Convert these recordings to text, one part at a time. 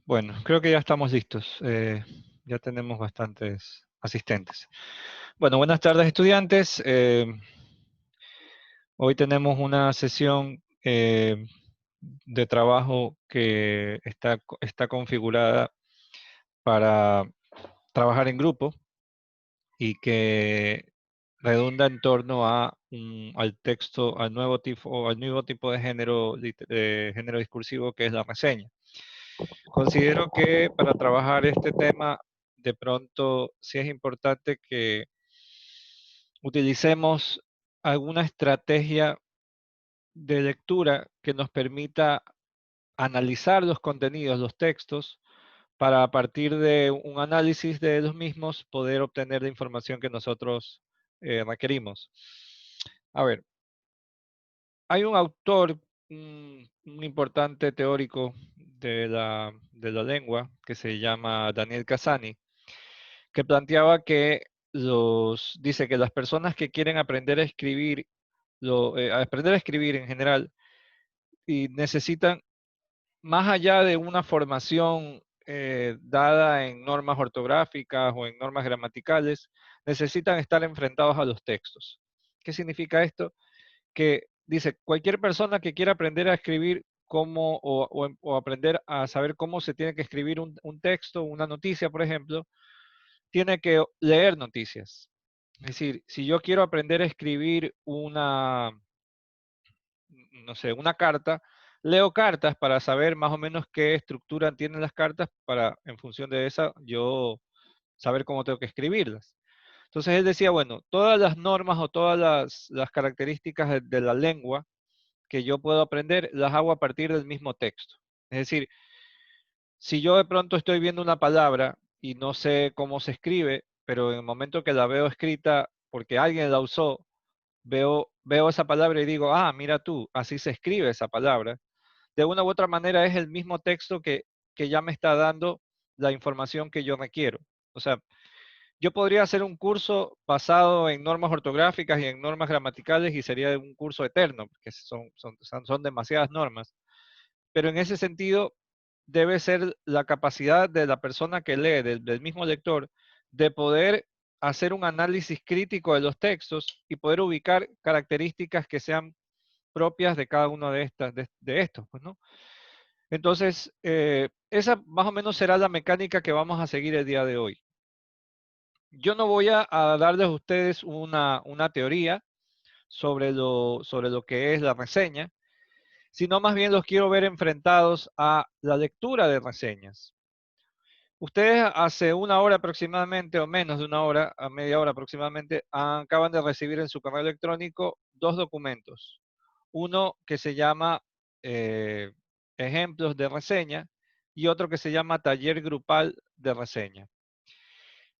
Bueno, creo que ya estamos listos. Ya tenemos bastantes asistentes. Bueno, buenas tardes, estudiantes. Hoy tenemos una sesión de trabajo que está configurada para trabajar en grupo y que redunda en torno al texto, al nuevo tipo de género discursivo que es la reseña. Considero que para trabajar este tema, de pronto sí es importante que utilicemos alguna estrategia de lectura que nos permita analizar los contenidos, los textos, para a partir de un análisis de los mismos poder obtener la información que nosotros requerimos. A ver, hay un autor, un importante teórico de la lengua, que se llama Daniel Cassani, que planteaba que dice que las personas que quieren aprender a escribir, aprender a escribir en general, y necesitan, más allá de una formación dada en normas ortográficas o en normas gramaticales, necesitan estar enfrentados a los textos. ¿Qué significa esto? Que dice, cualquier persona que quiera aprender a escribir o aprender a saber cómo se tiene que escribir un texto, una noticia, por ejemplo, tiene que leer noticias. Es decir, si yo quiero aprender a escribir no sé, una carta, leo cartas para saber más o menos qué estructura tienen las cartas para, en función de esa, yo saber cómo tengo que escribirlas. Entonces él decía, bueno, todas las normas o todas las características de la lengua que yo puedo aprender, las hago a partir del mismo texto. Es decir, si yo de pronto estoy viendo una palabra y no sé cómo se escribe, pero en el momento que la veo escrita porque alguien la usó, veo esa palabra y digo, ah, mira tú, así se escribe esa palabra. De una u otra manera es el mismo texto que ya me está dando la información que yo requiero. O sea, yo podría hacer un curso basado en normas ortográficas y en normas gramaticales y sería un curso eterno, porque son demasiadas normas. Pero en ese sentido, debe ser la capacidad de la persona que lee, del mismo lector, de poder hacer un análisis crítico de los textos y poder ubicar características que sean propias de cada uno de estos, pues, ¿no? Entonces, esa más o menos será la mecánica que vamos a seguir el día de hoy. Yo no voy a darles a ustedes una teoría sobre lo que es la reseña, sino más bien los quiero ver enfrentados a la lectura de reseñas. Ustedes hace una hora aproximadamente, o menos de una hora, a media hora aproximadamente, acaban de recibir en su correo electrónico dos documentos. Uno que se llama eh, ejemplos de reseña y otro que se llama taller grupal de reseña.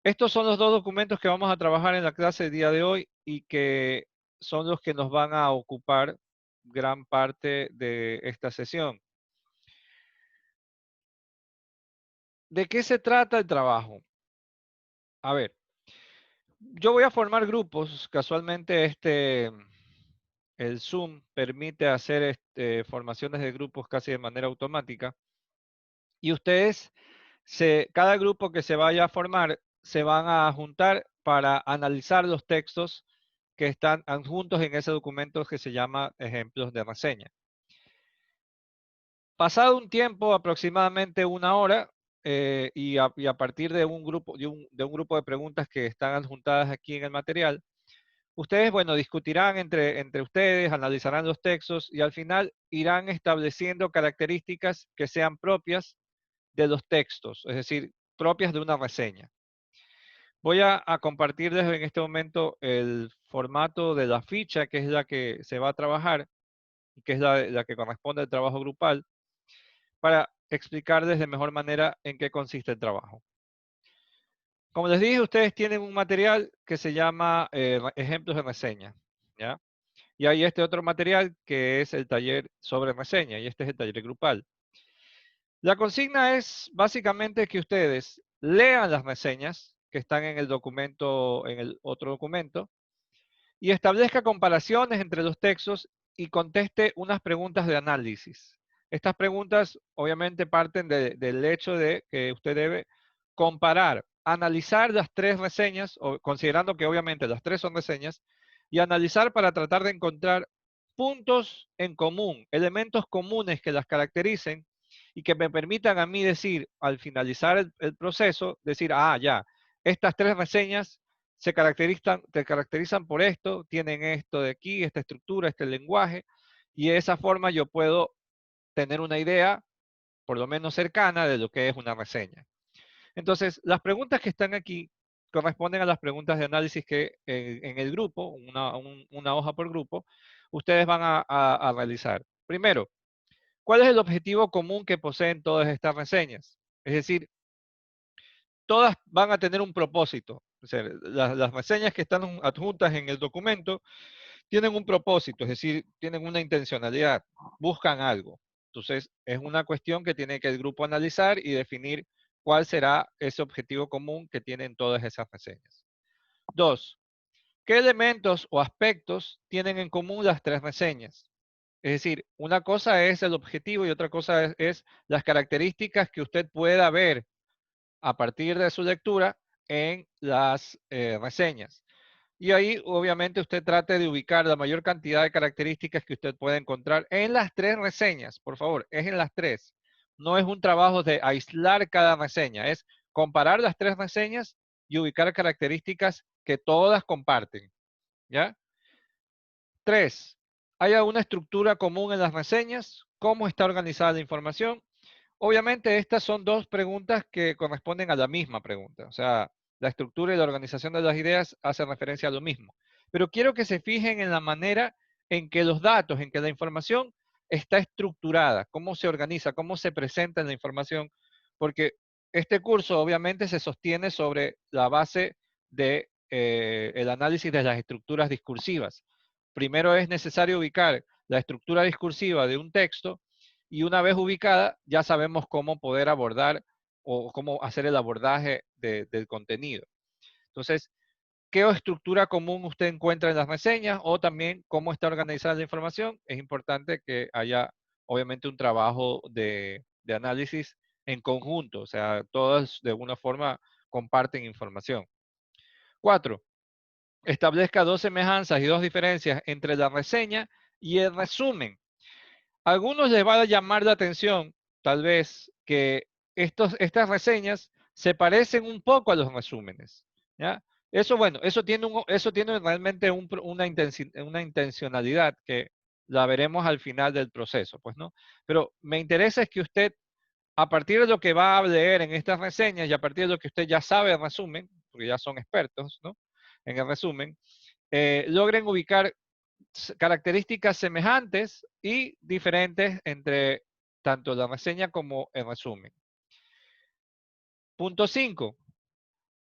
Estos son los dos documentos que vamos a trabajar en la clase del día de hoy y que son los que nos van a ocupar gran parte de esta sesión. ¿De qué se trata el trabajo? A ver, yo voy a formar grupos. Casualmente el Zoom permite hacer formaciones de grupos casi de manera automática. Y ustedes, cada grupo que se vaya a formar, se van a juntar para analizar los textos que están adjuntos en ese documento que se llama ejemplos de reseña. Pasado un tiempo, aproximadamente una hora, y a partir de un grupo de preguntas que están adjuntadas aquí en el material, ustedes, bueno, discutirán entre ustedes, analizarán los textos y al final irán estableciendo características que sean propias de los textos, es decir, propias de una reseña. Voy a compartirles en este momento el formato de la ficha, que es la que se va a trabajar, y que es la que corresponde al trabajo grupal, para explicarles de mejor manera en qué consiste el trabajo. Como les dije, ustedes tienen un material que se llama ejemplos de reseña, ¿ya? Y hay este otro material que es el taller sobre reseña, y este es el taller grupal. La consigna es básicamente que ustedes lean las reseñas que están en el documento, en el otro documento, y establezca comparaciones entre los textos y conteste unas preguntas de análisis. Estas preguntas obviamente parten del hecho de que usted debe comparar, analizar las tres reseñas, considerando que obviamente las tres son reseñas, y analizar para tratar de encontrar puntos en común, elementos comunes que las caractericen y que me permitan a mí decir, al finalizar el proceso, decir, ah, ya, estas tres reseñas se caracterizan por esto, tienen esto de aquí, esta estructura, este lenguaje, y de esa forma yo puedo tener una idea, por lo menos cercana, de lo que es una reseña. Entonces, las preguntas que están aquí corresponden a las preguntas de análisis que en el grupo, una hoja por grupo, ustedes van a realizar. Primero, ¿cuál es el objetivo común que poseen todas estas reseñas? Es decir, todas van a tener un propósito. O sea, las reseñas que están adjuntas en el documento tienen un propósito, es decir, tienen una intencionalidad, buscan algo. Entonces, es una cuestión que tiene que el grupo analizar y definir cuál será ese objetivo común que tienen todas esas reseñas. Dos, ¿qué elementos o aspectos tienen en común las tres reseñas? Es decir, una cosa es el objetivo y otra cosa es las características que usted pueda ver a partir de su lectura en las reseñas. Y ahí, obviamente, usted trate de ubicar la mayor cantidad de características que usted puede encontrar en las tres reseñas. Por favor, es en las tres. No es un trabajo de aislar cada reseña, es comparar las tres reseñas y ubicar características que todas comparten. ¿Ya? Tres, ¿hay alguna estructura común en las reseñas? ¿Cómo está organizada la información? Obviamente estas son dos preguntas que corresponden a la misma pregunta. O sea, la estructura y la organización de las ideas hacen referencia a lo mismo. Pero quiero que se fijen en la manera en que los datos, en que la información está estructurada, cómo se organiza, cómo se presenta en la información, porque este curso obviamente se sostiene sobre la base de el análisis de las estructuras discursivas. Primero es necesario ubicar la estructura discursiva de un texto y una vez ubicada, ya sabemos cómo poder abordar o cómo hacer el abordaje del contenido. Entonces, ¿qué estructura común usted encuentra en las reseñas o también cómo está organizada la información? Es importante que haya, obviamente, un trabajo de análisis en conjunto, o sea, todas de alguna forma comparten información. 4. Establezca dos semejanzas y dos diferencias entre la reseña y el resumen. A algunos les va a llamar la atención, tal vez, que estas reseñas se parecen un poco a los resúmenes. ¿Ya? Eso, bueno, eso tiene realmente una intencionalidad que la veremos al final del proceso, pues, ¿no? Pero me interesa es que usted, a partir de lo que va a leer en estas reseñas y a partir de lo que usted ya sabe en resumen, porque ya son expertos, ¿no? En el resumen, logren ubicar características semejantes y diferentes entre tanto la reseña como el resumen. Punto 5.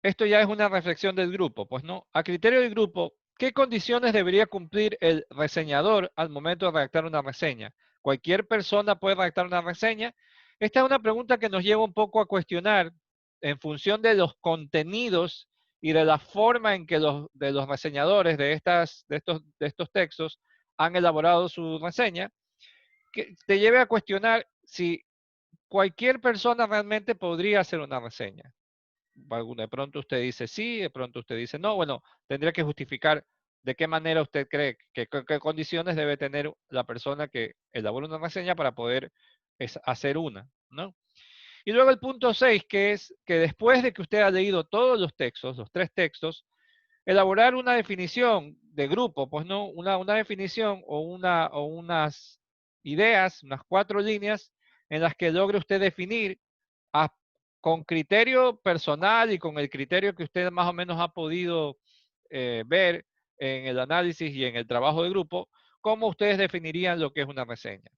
Esto ya es una reflexión del grupo, pues no. A criterio del grupo, ¿qué condiciones debería cumplir el reseñador al momento de redactar una reseña? ¿Cualquier persona puede redactar una reseña? Esta es una pregunta que nos lleva un poco a cuestionar en función de los contenidos y de la forma en que los reseñadores de estos textos han elaborado su reseña, que te lleve a cuestionar si cualquier persona realmente podría hacer una reseña. De pronto usted dice sí, de pronto usted dice no. Bueno, tendría que justificar de qué manera usted cree, qué condiciones debe tener la persona que elabora una reseña para poder hacer una, ¿no? Y luego el punto 6, que es que después de que usted ha leído todos los textos, los tres textos, elaborar una definición de grupo, pues no, una definición o unas ideas, unas 4 líneas en las que logre usted definir a, con criterio personal y con el criterio que usted más o menos ha podido ver en el análisis y en el trabajo de grupo, cómo ustedes definirían lo que es una reseña.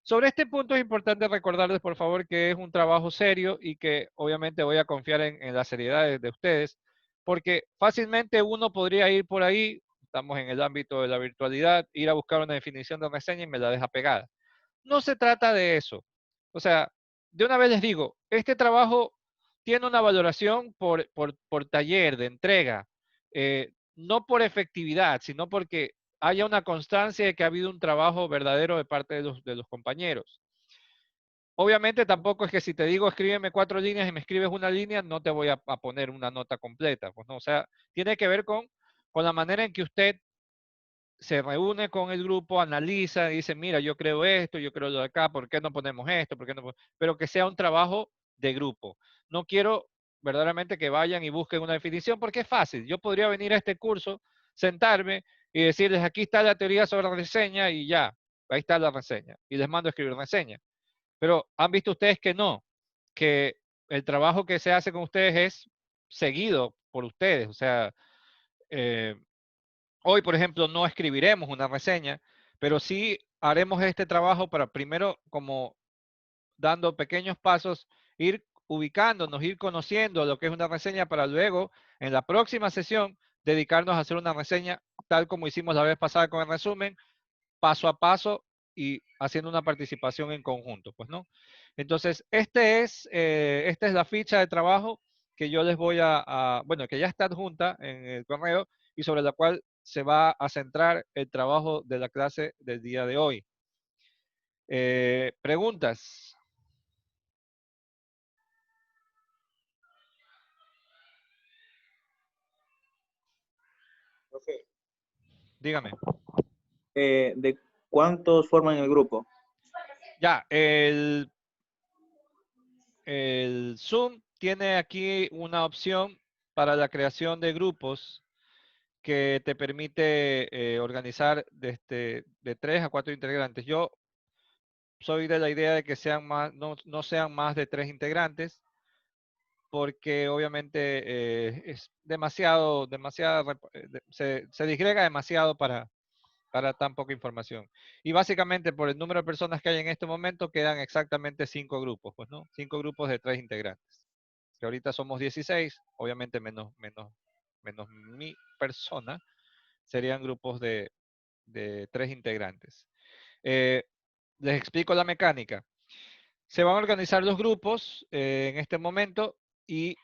Sobre este punto es importante recordarles, por favor, que es un trabajo serio y que obviamente voy a confiar en la seriedad de ustedes, porque fácilmente uno podría ir por ahí, estamos en el ámbito de la virtualidad, ir a buscar una definición de reseña y me la deja pegada. No se trata de eso. O sea, de una vez les digo, este trabajo tiene una valoración por taller de entrega, no por efectividad, sino porque haya una constancia de que ha habido un trabajo verdadero de parte de los compañeros. Obviamente tampoco es que si te digo escríbeme 4 líneas y me escribes una línea, no te voy a poner una nota completa, pues no, o sea, tiene que ver con la manera en que usted se reúne con el grupo, analiza, dice, mira, yo creo esto, yo creo lo de acá, ¿por qué no ponemos esto? ¿Por qué no? Pero que sea un trabajo de grupo. No quiero verdaderamente que vayan y busquen una definición, porque es fácil. Yo podría venir a este curso, sentarme y decirles, aquí está la teoría sobre la reseña y ya, ahí está la reseña. Y les mando a escribir reseña. Pero han visto ustedes que no, que el trabajo que se hace con ustedes es seguido por ustedes. O sea, eh, hoy, por ejemplo, no escribiremos una reseña, pero sí haremos este trabajo para primero, como dando pequeños pasos, ir ubicándonos, ir conociendo lo que es una reseña para luego, en la próxima sesión, dedicarnos a hacer una reseña tal como hicimos la vez pasada con el resumen, paso a paso y haciendo una participación en conjunto, pues, ¿no? Entonces, esta es la ficha de trabajo que yo les voy bueno, que ya está adjunta en el correo y sobre la cual se va a centrar el trabajo de la clase del día de hoy. ¿Preguntas? Profe, Dígame. ¿de cuántos forman el grupo? Ya, el Zoom tiene aquí una opción para la creación de grupos que te permite organizar de 3 a 4 integrantes. Yo soy de la idea de que sean más, no sean más de 3 integrantes, porque obviamente es se disgrega demasiado para tan poca información. Y básicamente por el número de personas que hay en este momento quedan exactamente 5 grupos, pues, ¿no? 5 grupos de 3 integrantes. Que ahorita somos 16, obviamente menos mi persona, serían grupos de 3 integrantes. Eh, les explico la mecánica. Se van a organizar los grupos en este momento y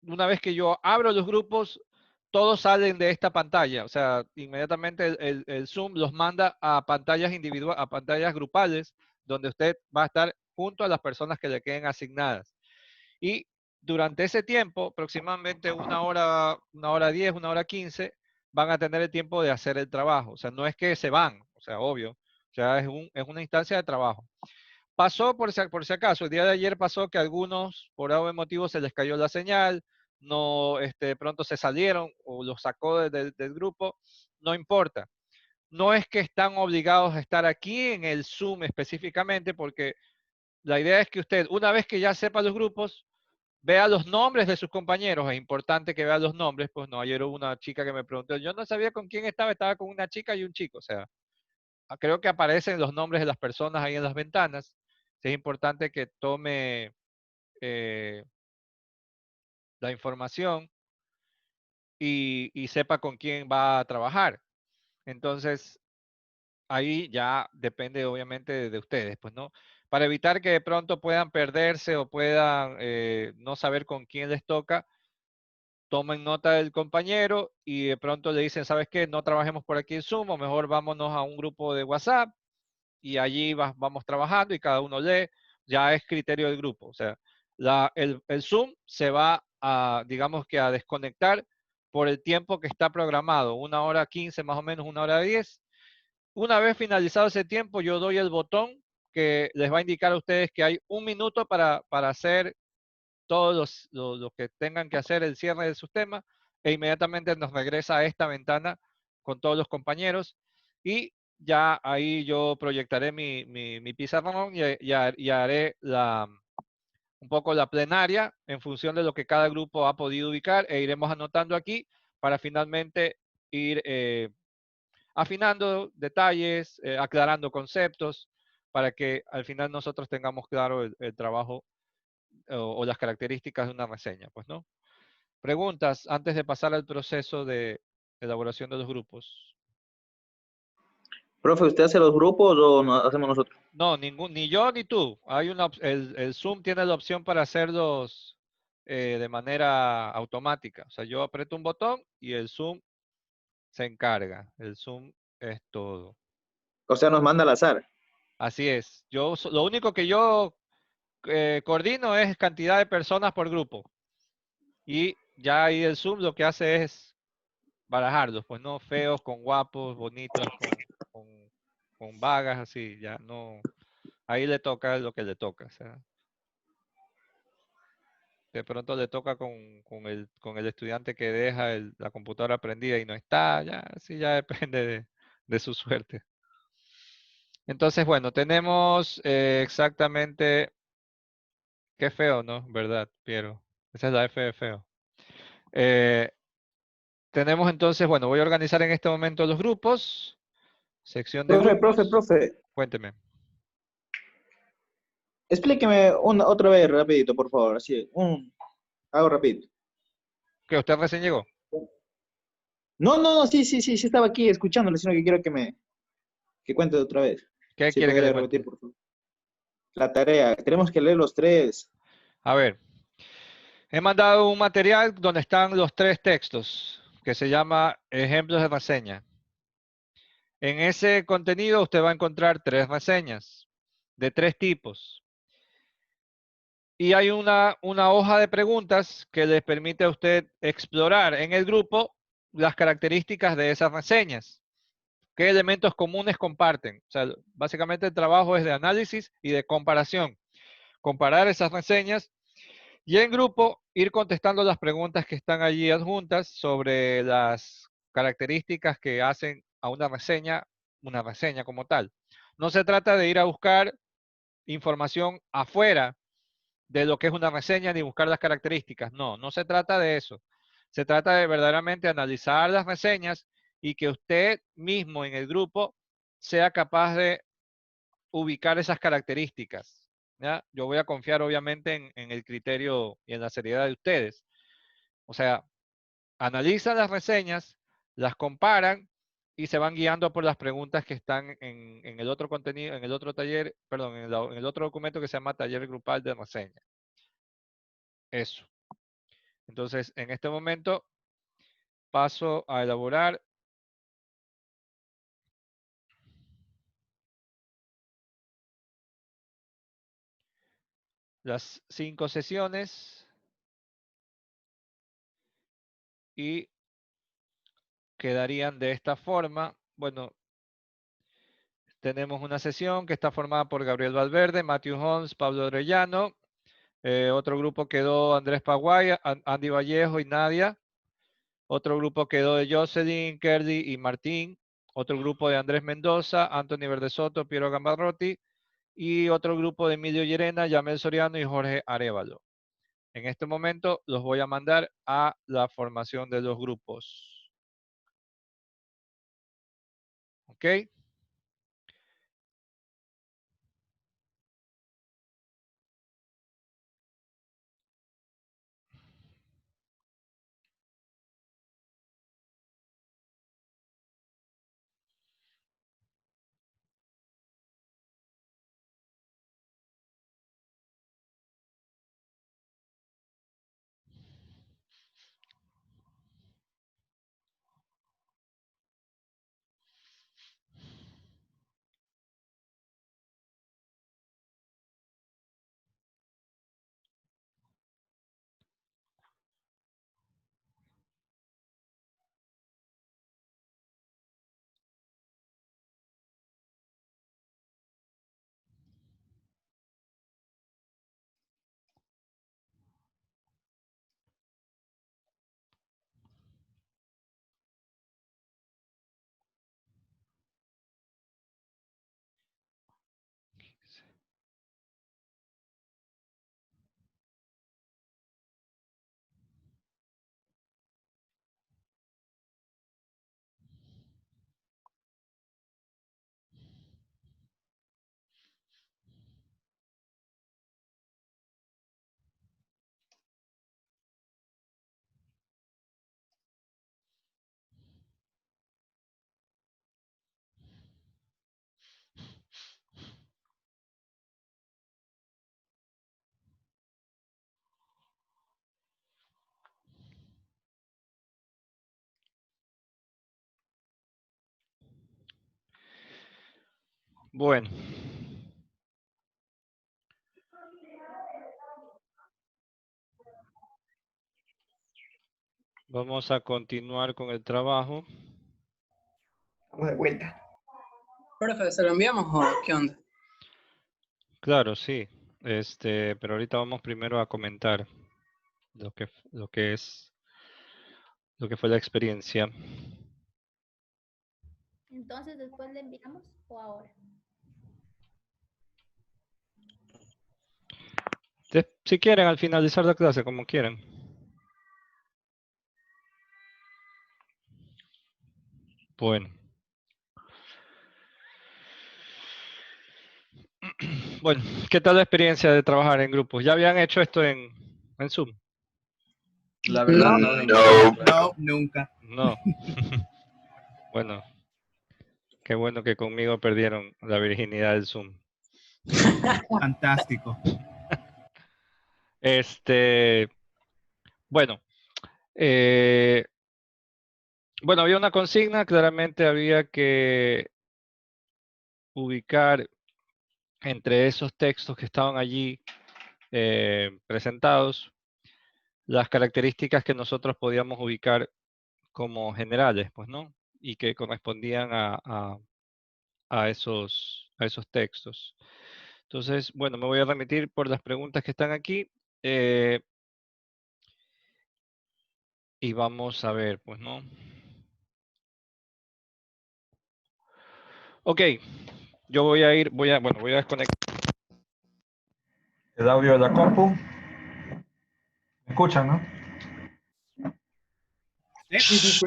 una vez que yo abro los grupos, todos salen de esta pantalla. O sea, inmediatamente el Zoom los manda a pantallas individuales, a pantallas grupales, donde usted va a estar junto a las personas que le queden asignadas. Y durante ese tiempo, aproximadamente 1 hora 10, 1 hora 15, van a tener el tiempo de hacer el trabajo. O sea, no es que se van, o sea, obvio. O sea, es una instancia de trabajo. Pasó por si acaso, el día de ayer pasó que algunos, por algún motivo, se les cayó la señal, no, de pronto se salieron o los sacó del grupo, no importa. No es que están obligados a estar aquí en el Zoom específicamente, porque la idea es que usted, una vez que ya sepa los grupos, vea los nombres de sus compañeros. Es importante que vea los nombres, pues no, ayer hubo una chica que me preguntó, yo no sabía con quién estaba con una chica y un chico, o sea, creo que aparecen los nombres de las personas ahí en las ventanas. Es importante que tome eh, la información y sepa con quién va a trabajar. Entonces, ahí ya depende obviamente de ustedes, pues, ¿no? Para evitar que de pronto puedan perderse o puedan no saber con quién les toca, tomen nota del compañero y de pronto le dicen, ¿sabes qué? No trabajemos por aquí en Zoom, o mejor vámonos a un grupo de WhatsApp y allí vamos trabajando y cada uno lee, ya es criterio del grupo. O sea, el Zoom se va a, digamos que a desconectar por el tiempo que está programado, 1 hora 15 más o menos, 1 hora 10. Una vez finalizado ese tiempo, yo doy el botón que les va a indicar a ustedes que hay 1 minuto para hacer todos lo que tengan que hacer, el cierre del sistema, e inmediatamente nos regresa a esta ventana con todos los compañeros y ya ahí yo proyectaré mi pizarrón y haré un poco la plenaria en función de lo que cada grupo ha podido ubicar e iremos anotando aquí para finalmente ir afinando detalles, aclarando conceptos, para que al final nosotros tengamos claro el trabajo o las características de una reseña, pues, ¿no? Preguntas antes de pasar al proceso de elaboración de los grupos. Profe, ¿usted hace los grupos o no hacemos nosotros? No, ni yo ni tú. El Zoom tiene la opción para hacerlos de manera automática. O sea, yo aprieto un botón y el Zoom se encarga. El Zoom es todo. O sea, nos manda al azar. Así es. Lo único que yo coordino es cantidad de personas por grupo. Y ya ahí el Zoom lo que hace es barajarlos, pues no feos, con guapos, bonitos, con vagas, así, ya no. Ahí le toca lo que le toca. O sea, de pronto le toca con el estudiante que deja la computadora prendida y no está, ya, sí, ya depende de su suerte. Entonces, bueno, tenemos exactamente, qué feo, ¿no? ¿Verdad, Piero? Esa es la F de feo. Eh, tenemos entonces, bueno, voy a organizar en este momento los grupos. Sección de grupos. Profe, Cuénteme. explíqueme otra vez rapidito, por favor, así, hago rapidito. ¿Que usted recién llegó? No, sí estaba aquí escuchándole, sino que quiero que cuente otra vez. ¿Qué Si quiere que le puede cuente? repetir, por favor. La tarea, tenemos que leer los tres. A ver, he mandado un material donde están los tres textos, que se llama ejemplos de reseña. En ese contenido usted va a encontrar tres reseñas de tres tipos. Y hay una hoja de preguntas que les permite a usted explorar en el grupo las características de esas reseñas. ¿Qué elementos comunes comparten? O sea, básicamente el trabajo es de análisis y de comparación. Comparar esas reseñas y en grupo ir contestando las preguntas que están allí adjuntas sobre las características que hacen a una reseña como tal. No se trata de ir a buscar información afuera de lo que es una reseña ni buscar las características. No, no se trata de eso. Se trata de verdaderamente analizar las reseñas y que usted mismo en el grupo sea capaz de ubicar esas características. ¿Ya? Yo voy a confiar obviamente en el criterio y en la seriedad de ustedes. O sea, analizan las reseñas, las comparan y se van guiando por las preguntas que están en el otro contenido, en el otro taller, perdón, en el otro documento que se llama taller grupal de reseña. Eso. Entonces, en este momento paso a elaborar las 5 sesiones y quedarían de esta forma. Bueno, tenemos una sesión que está formada por Gabriel Valverde, Matthew Holmes, Pablo Orellano. Otro grupo quedó Andrés Paguay, Andy Vallejo y Nadia. Otro grupo quedó de Jocelyn, Kerdy y Martín. Otro grupo de Andrés Mendoza, Anthony Verdesoto, Piero Gambarrotti. Y otro grupo de Emilio Llerena, Yamel Soriano y Jorge Arevalo. En este momento los voy a mandar a la formación de los grupos. ¿Ok? Bueno. Vamos a continuar con el trabajo. Vamos de vuelta. Profe, ¿se lo enviamos o qué onda? Claro, sí. Pero ahorita vamos primero a comentar lo que fue la experiencia. Entonces, ¿después le enviamos o ahora? Si quieren, al finalizar la clase, como quieran. Bueno. Bueno, ¿qué tal la experiencia de trabajar en grupos? ¿Ya habían hecho esto en Zoom? La verdad, No. no, nunca. No. Bueno, qué bueno que conmigo perdieron la virginidad del Zoom. Fantástico. Bueno, bueno, había una consigna, claramente había que ubicar entre esos textos que estaban allí presentados las características que nosotros podíamos ubicar como generales, pues, ¿no? Y que correspondían a esos textos. Entonces, bueno, me voy a remitir por las preguntas que están aquí. Y vamos a ver, pues, ¿no? Ok, yo voy a desconectar el audio de la compu. ¿Me escuchan, no? Sí.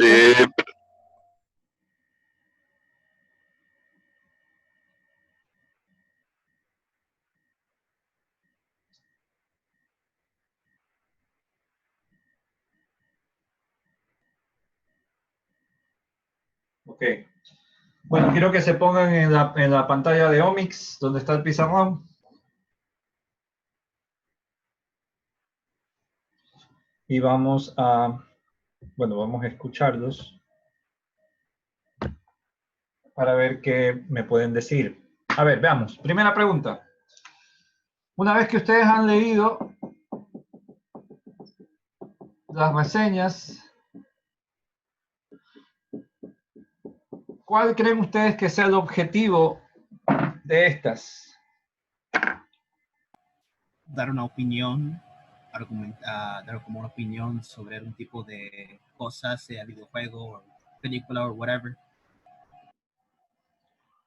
Ok. Bueno, quiero que se pongan en la pantalla de Omics, donde está el pizarrón. Y vamos a escucharlos para ver qué me pueden decir. A ver, veamos. Primera pregunta. Una vez que ustedes han leído las reseñas, ¿cuál creen ustedes que sea el objetivo de estas? Dar una opinión, dar como una opinión sobre un tipo de cosas, sea videojuego o película o whatever.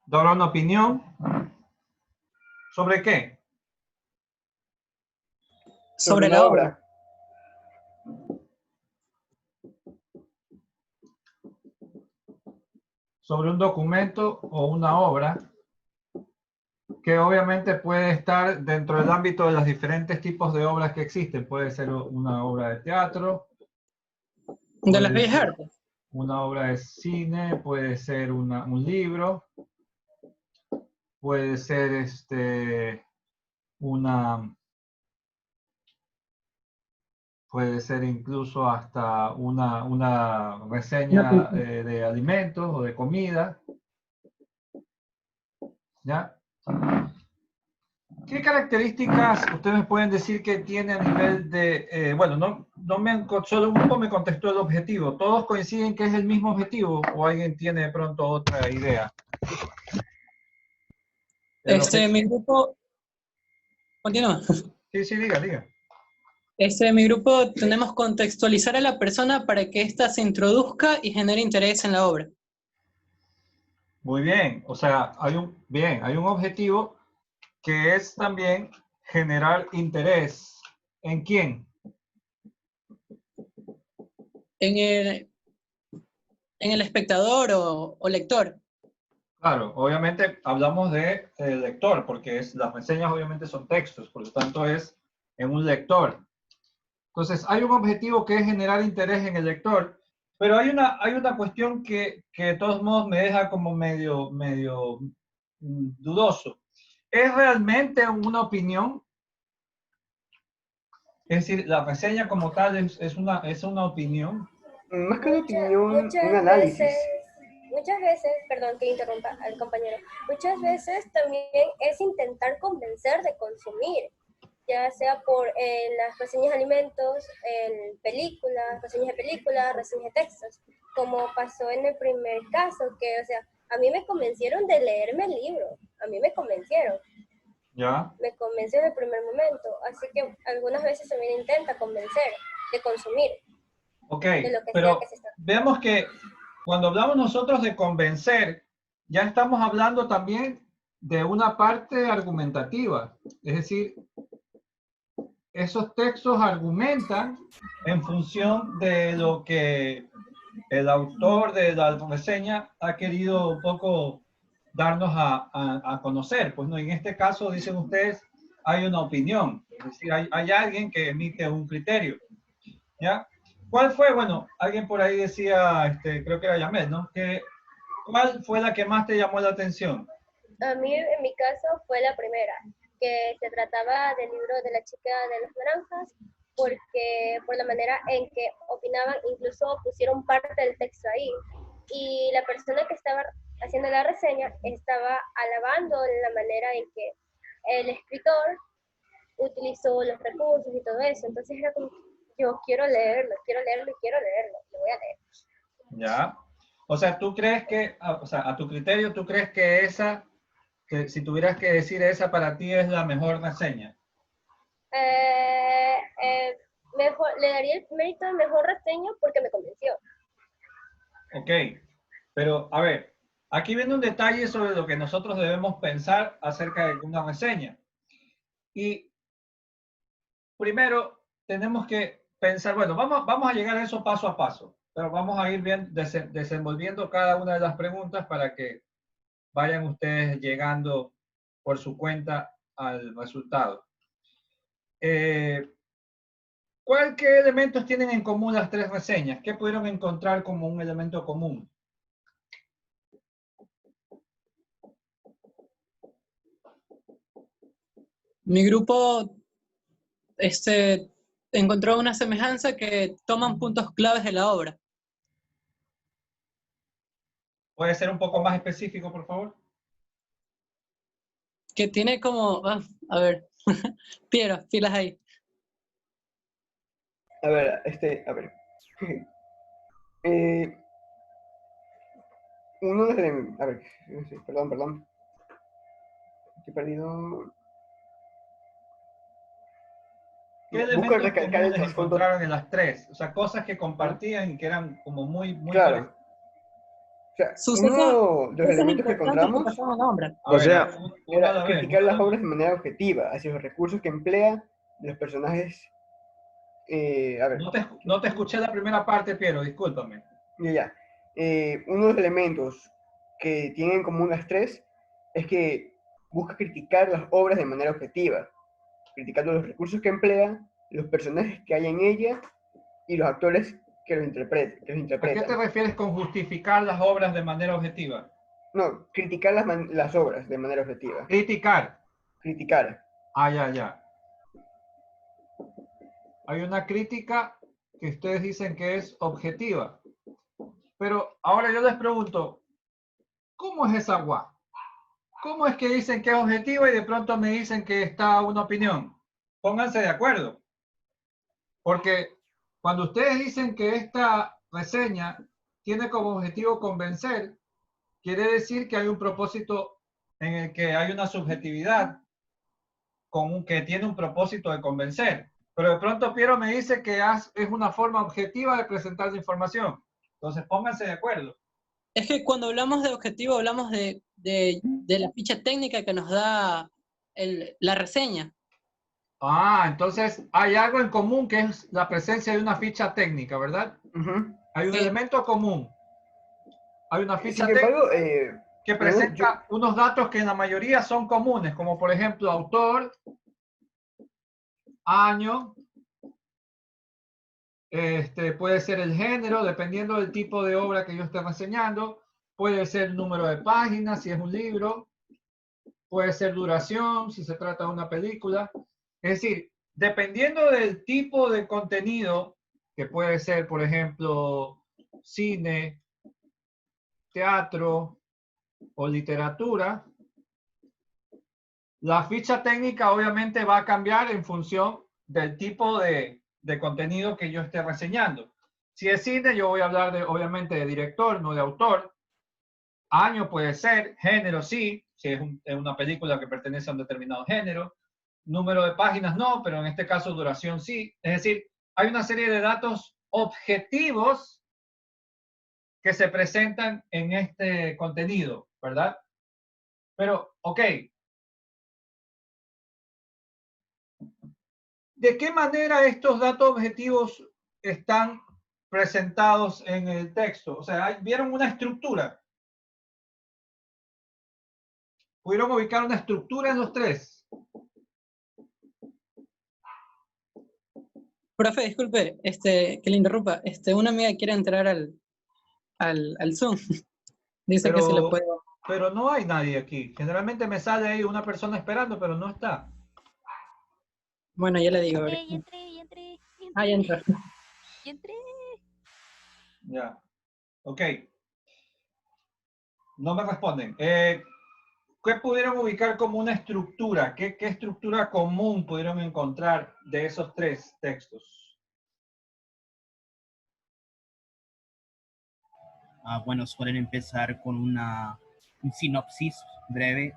¿Dar una opinión? ¿Sobre qué? Sobre la obra. Sobre un documento o una obra que obviamente puede estar dentro del ámbito de los diferentes tipos de obras que existen. Puede ser una obra de teatro, De las puede bellas ser artes. una obra de cine, puede ser un libro, puede ser puede ser incluso hasta una reseña de alimentos o de comida. ¿Ya? ¿Qué características ustedes pueden decir que tiene a nivel de, bueno, solo un grupo me contestó el objetivo, ¿todos coinciden que es el mismo objetivo o alguien tiene de pronto otra idea? Mi grupo, continúa. Sí, diga. Mi grupo tenemos contextualizar a la persona para que ésta se introduzca y genere interés en la obra. Muy bien, o sea, hay un objetivo que es también generar interés. ¿En quién? En el espectador o lector. Claro, obviamente hablamos de lector, porque las reseñas obviamente son textos, por lo tanto es en un lector. Entonces, hay un objetivo que es generar interés en el lector, pero hay una cuestión que de todos modos me deja como medio dudoso. ¿Es realmente una opinión? Es decir, la reseña como tal es una opinión. Más que una opinión, muchas un análisis. Muchas veces, perdón que interrumpa al compañero, muchas veces también es intentar convencer de consumir. ya sea por las reseñas de alimentos, en películas, reseñas de películas, reseñas de textos, como pasó en el primer caso, que, o sea, a mí me convencieron de leerme el libro, a mí me convencieron. ¿Ya? Me convenció en el primer momento, así que algunas veces se me intenta convencer de consumir Ok, de lo que sea pero que se está. vemos que cuando hablamos nosotros de convencer, ya estamos hablando también de una parte argumentativa. Es decir, esos textos argumentan en función de lo que el autor de la reseña ha querido un poco darnos a conocer. Pues no, en este caso, dicen ustedes, hay una opinión, es decir, hay alguien que emite un criterio, ¿ya? ¿Cuál fue? Bueno, alguien por ahí decía, creo que era Yamel, ¿no? ¿Cuál fue la que más te llamó la atención? A mí, en mi caso, fue la primera, que se trataba del libro de la chica de las naranjas, porque por la manera en que opinaban, incluso pusieron parte del texto ahí. Y la persona que estaba haciendo la reseña estaba alabando la manera en que el escritor utilizó los recursos y todo eso. Entonces era como, yo quiero leerlo y quiero leerlo, lo voy a leer. Ya. O sea, tú crees que, o sea, a tu criterio, tú crees que esa, que si tuvieras que decir esa para ti es la mejor reseña. Mejor, le daría el mérito de mejor reseña porque me convenció. Ok, pero a ver, aquí viene un detalle sobre lo que nosotros debemos pensar acerca de una reseña. Y primero tenemos que pensar, bueno, vamos a llegar a eso paso a paso, pero vamos a ir bien desenvolviendo cada una de las preguntas para que vayan ustedes llegando por su cuenta al resultado. ¿Qué elementos tienen en común las tres reseñas? ¿Qué pudieron encontrar como un elemento común? Mi grupo encontró una semejanza que toman puntos claves de la obra. ¿Puede ser un poco más específico, por favor? Que tiene como, a ver, Piero, pilas ahí. A ver, uno de, a ver, perdón. Estoy perdido. ¿Qué Busco elementos recalcar el comunes trasfondo. encontraron en las tres? O sea, cosas que compartían y que eran como muy Claro. parecidas. O sea, Sucesos uno de los elementos que importantes que encontramos pasaban en la obra. A O ver, sea, una a era la vez. criticar las obras de manera objetiva, hacia los recursos que emplea de los personajes. A ver, No te escuché la primera parte, Piero, discúlpame. ya. Uno de los elementos que tienen en común las tres es que busca criticar las obras de manera objetiva, criticando los recursos que emplea, los personajes que hay en ella y los actores que los ¿A qué interpretan. te refieres con justificar las obras de manera objetiva? No, criticar las obras de manera objetiva. Criticar. Criticar. Ah, ya. Hay una crítica que ustedes dicen que es objetiva. Pero ahora yo les pregunto, ¿cómo es esa guá? ¿Cómo es que dicen que es objetiva y de pronto me dicen que está una opinión? Pónganse de acuerdo. Porque cuando ustedes dicen que esta reseña tiene como objetivo convencer, quiere decir que hay un propósito en el que hay una subjetividad que tiene un propósito de convencer. Pero de pronto Piero me dice que es una forma objetiva de presentar la información. Entonces pónganse de acuerdo. Es que cuando hablamos de objetivo, hablamos de la ficha técnica que nos da la reseña. Ah, entonces hay algo en común que es la presencia de una ficha técnica, ¿verdad? Uh-huh. Hay un Sí. elemento común. Hay una ficha Sin embargo, técnica que presenta unos datos que en la mayoría son comunes, como por ejemplo autor, año, puede ser el género, dependiendo del tipo de obra que yo esté reseñando, puede ser el número de páginas, si es un libro, puede ser duración, si se trata de una película. Es decir, dependiendo del tipo de contenido, que puede ser, por ejemplo, cine, teatro o literatura, La ficha técnica obviamente va a cambiar en función del tipo de contenido que yo esté reseñando. Si es cine, yo voy a hablar obviamente de director, no de autor. Año puede ser, género sí, si es una película que pertenece a un determinado género. Número de páginas no, pero en este caso duración sí. Es decir, hay una serie de datos objetivos que se presentan en este contenido, ¿verdad? Pero, ok. ¿De qué manera estos datos objetivos están presentados en el texto? O sea, ¿vieron una estructura? ¿Pudieron ubicar una estructura en los tres? Profe, disculpe, que le interrumpa. Una amiga quiere entrar al Zoom. Dice que si le puedo. Pero no hay nadie aquí. Generalmente me sale ahí una persona esperando, pero no está. Bueno, ya le digo. Ya entré. Ah, ya entró. Ya entré. Ya. Ok. No me responden. ¿Qué pudieron ubicar como una estructura? ¿Qué estructura común pudieron encontrar de esos tres textos? Bueno, suelen empezar con un sinopsis breve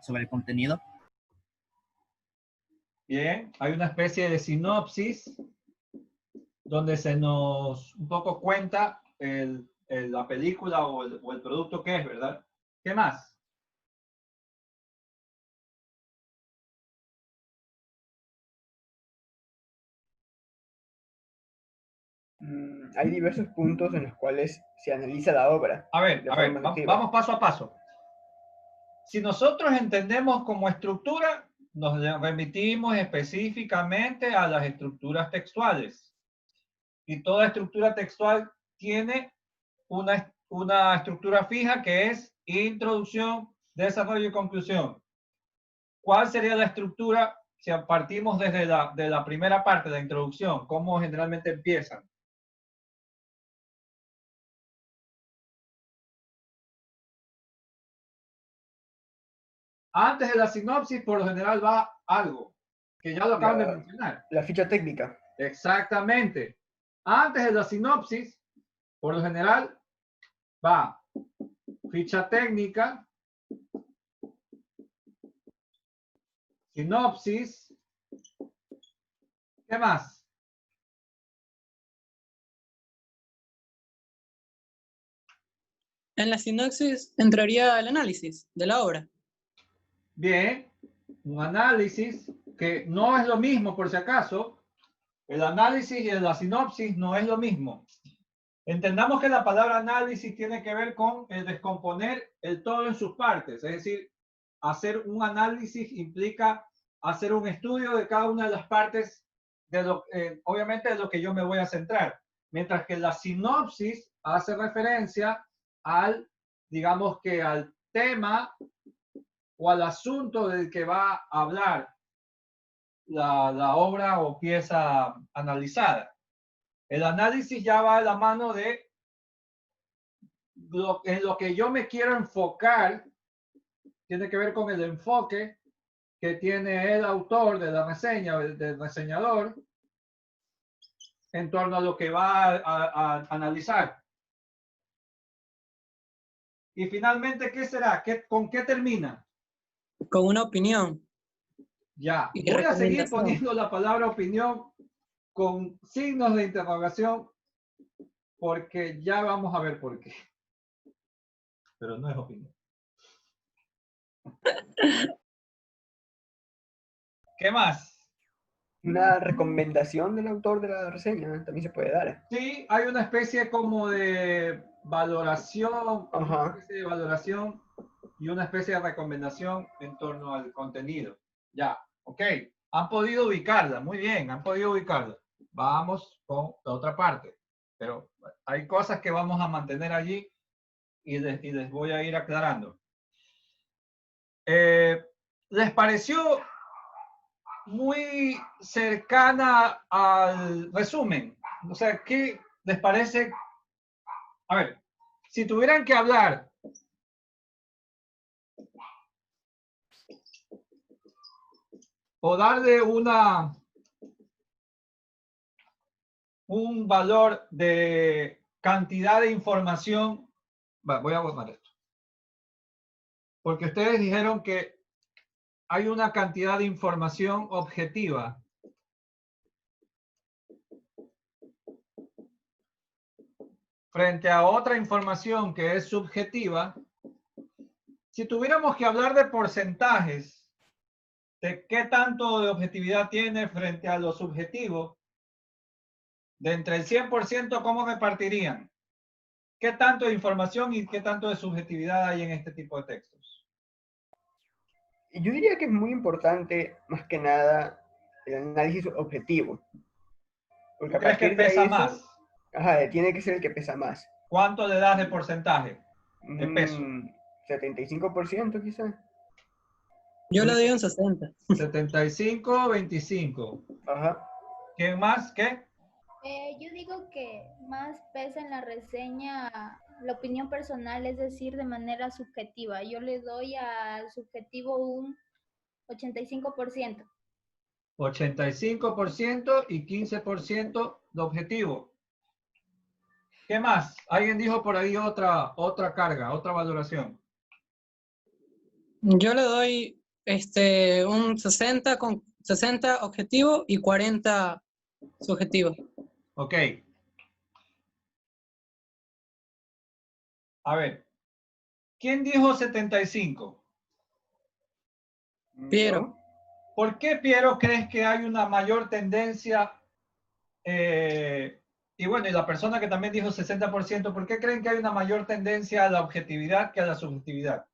sobre el contenido. Bien, hay una especie de sinopsis donde se nos un poco cuenta la película o el producto que es, ¿verdad? ¿Qué más? Hay diversos puntos en los cuales se analiza la obra. A ver, de forma objetiva. vamos paso a paso. Si nosotros entendemos como estructura, nos remitimos específicamente a las estructuras textuales. Y toda estructura textual tiene una estructura fija que es introducción, desarrollo y conclusión. ¿Cuál sería la estructura si partimos desde de la primera parte, de la introducción? ¿Cómo generalmente empiezan? Antes de la sinopsis, por lo general va algo, que ya lo acaban de mencionar. La ficha técnica. Exactamente. Antes de la sinopsis, por lo general, va ficha técnica, sinopsis, ¿qué más? En la sinopsis entraría el análisis de la obra. Bien, un análisis que no es lo mismo, por si acaso. El análisis y la sinopsis no es lo mismo. Entendamos que la palabra análisis tiene que ver con el descomponer el todo en sus partes. Es decir, hacer un análisis implica hacer un estudio de cada una de las partes, obviamente de lo que yo me voy a centrar. Mientras que la sinopsis hace referencia al, digamos que al tema o al asunto del que va a hablar la obra o pieza analizada. El análisis ya va de la mano de en lo que yo me quiero enfocar, tiene que ver con el enfoque que tiene el autor de la reseña, del reseñador, en torno a lo que va a analizar. Y finalmente, ¿qué será? ¿Con qué termina? Con una opinión. Ya, Y voy a seguir recomendación. poniendo la palabra opinión con signos de interrogación porque ya vamos a ver por qué. Pero no es opinión. ¿Qué más? Una recomendación del autor de la reseña también se puede dar. Sí, hay una especie como de valoración, Ajá. una especie de valoración y una especie de recomendación en torno al contenido. Ya, ok. Han podido ubicarla, muy bien, han podido ubicarla. Vamos con la otra parte. Pero hay cosas que vamos a mantener allí y les voy a ir aclarando. ¿Les pareció muy cercana al resumen? O sea, ¿qué les parece? A ver, si tuvieran que hablar o darle un valor de cantidad de información. Voy a borrar esto. Porque ustedes dijeron que hay una cantidad de información objetiva frente a otra información que es subjetiva. Si tuviéramos que hablar de porcentajes, de qué tanto de objetividad tiene frente a lo subjetivo, de entre el 100%, ¿cómo repartirían? ¿Qué tanto de información y qué tanto de subjetividad hay en este tipo de textos? Yo diría que es muy importante, más que nada, el análisis objetivo. Porque ¿Tú crees que pesa más? Ajá, tiene que ser el que pesa más. ¿Cuánto le das de porcentaje de peso? 75% quizás. Yo le doy un 60. 75, 25. Ajá. ¿Quién más? ¿Qué? Yo digo que más pesa en la reseña la opinión personal, es decir, de manera subjetiva. Yo le doy al subjetivo un 85%. 85% y 15% de objetivo. ¿Qué más? Alguien dijo por ahí otra carga, otra valoración. Yo le doy un 60 con 60 objetivo y 40 subjetivo. Ok. A ver. ¿Quién dijo 75? Piero. ¿No? ¿Por qué, Piero, crees que hay una mayor tendencia? Y bueno, y la persona que también dijo 60%, ¿por qué creen que hay una mayor tendencia a la objetividad que a la subjetividad?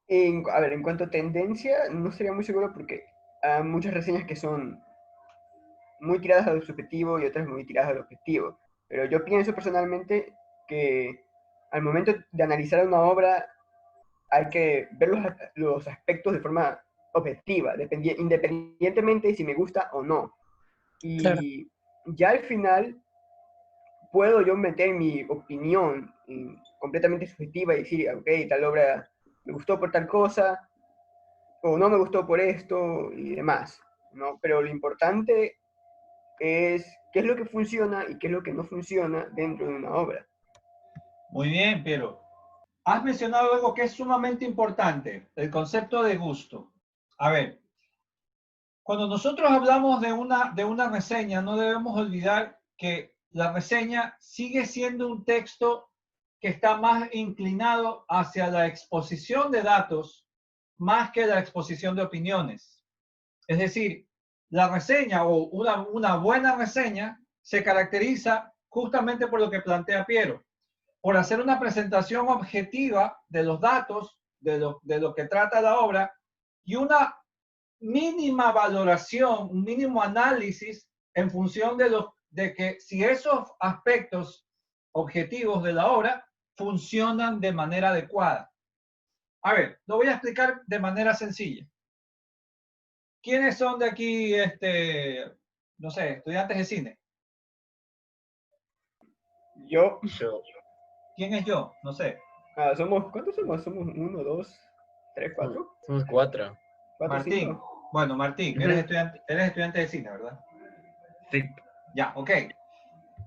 A ver, en cuanto a tendencia, no estaría muy seguro porque hay muchas reseñas que son muy tiradas a lo subjetivo y otras muy tiradas al objetivo. Pero yo pienso personalmente que al momento de analizar una obra hay que ver los aspectos de forma objetiva, independientemente de si me gusta o no. Y Claro. ya al final puedo yo meter mi opinión completamente subjetiva y decir, ok, tal obra me gustó por tal cosa, o no me gustó por esto y demás, ¿no? Pero lo importante es qué es lo que funciona y qué es lo que no funciona dentro de una obra. Muy bien, Piero. Has mencionado algo que es sumamente importante, el concepto de gusto. A ver, cuando nosotros hablamos de una reseña, no debemos olvidar que la reseña sigue siendo un texto que está más inclinado hacia la exposición de datos más que la exposición de opiniones. Es decir, la reseña o una buena reseña se caracteriza justamente por lo que plantea Piero, por hacer una presentación objetiva de los datos, de lo que trata la obra, y una mínima valoración, un mínimo análisis en función de que si esos aspectos objetivos de la obra funcionan de manera adecuada. A ver, lo voy a explicar de manera sencilla. ¿Quiénes son de aquí, no sé, estudiantes de cine? Yo. ¿Quién es yo? No sé. ¿Cuántos somos? Somos 1, 2, 3, 4. Somos 4. Martín. 5. Bueno, Martín, eres estudiante de cine, ¿verdad? Sí. Ya, ok.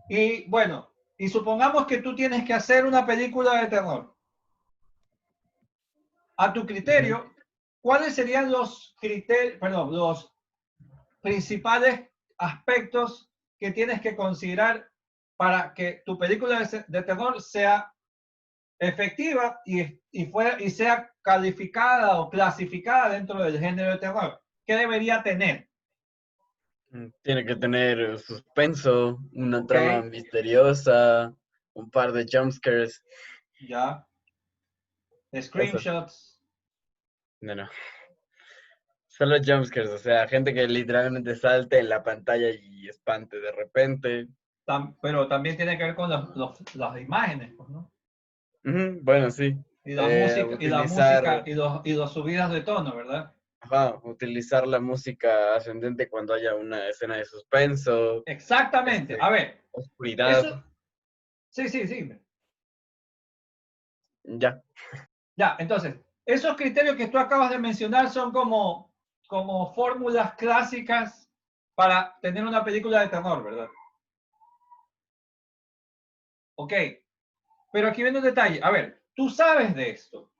Y bueno, y supongamos que tú tienes que hacer una película de terror. A tu criterio, ¿cuáles serían los principales aspectos que tienes que considerar para que tu película de terror sea efectiva y sea calificada o clasificada dentro del género de terror? ¿Qué debería tener? Tiene que tener suspenso, una trama misteriosa, un par de jumpscares. Ya. Screenshots. No. Solo jumpscares, o sea, gente que literalmente salte en la pantalla y espante de repente. Pero también tiene que ver con las imágenes, pues, ¿no? Bueno, sí. Y la música, utilizar, y los subidas de tono, ¿verdad? Ajá, utilizar la música ascendente cuando haya una escena de suspenso. Exactamente. A ver. Oscuridad. Sí. Ya. Ya, entonces, esos criterios que tú acabas de mencionar son como como fórmulas clásicas para tener una película de terror, ¿verdad? Ok, pero aquí viene un detalle. A ver, tú sabes de esto.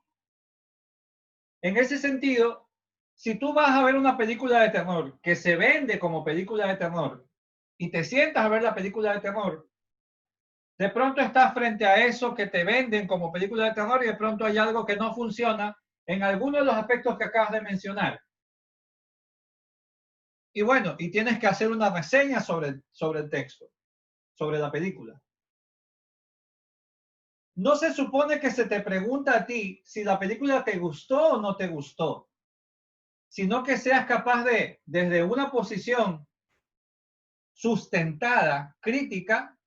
En ese sentido, si tú vas a ver una película de terror que se vende como película de terror y te sientas a ver la película de terror, de pronto estás frente a eso que te venden como película de terror y de pronto hay algo que no funciona en alguno de los aspectos que acabas de mencionar. Y bueno, y tienes que hacer una reseña sobre el texto, sobre la película. No se supone que se te pregunta a ti si la película te gustó o no te gustó, sino que seas capaz de, desde una posición sustentada, crítica,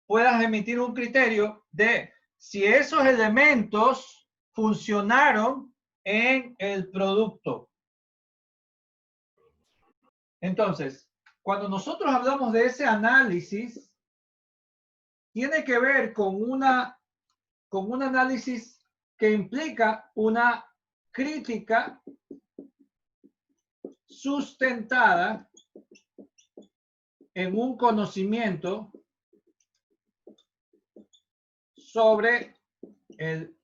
puedas emitir un criterio de si esos elementos funcionaron en el producto. Entonces, cuando nosotros hablamos de ese análisis, tiene que ver con un análisis que implica una crítica sustentada en un conocimiento sobre el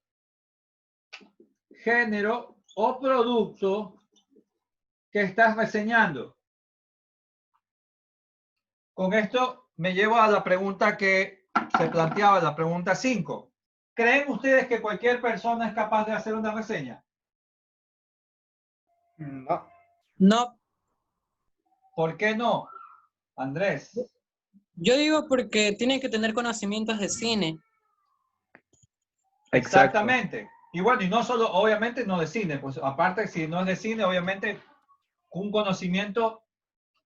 género o producto que estás reseñando. Con esto me llevo a la pregunta que se planteaba, la pregunta 5. ¿Creen ustedes que cualquier persona es capaz de hacer una reseña? No. No, ¿Por qué no, Andrés? yo digo porque tienen que tener conocimientos de cine. Exactamente. Y bueno, y no solo, obviamente, no de cine, pues aparte, si no es de cine, obviamente, un conocimiento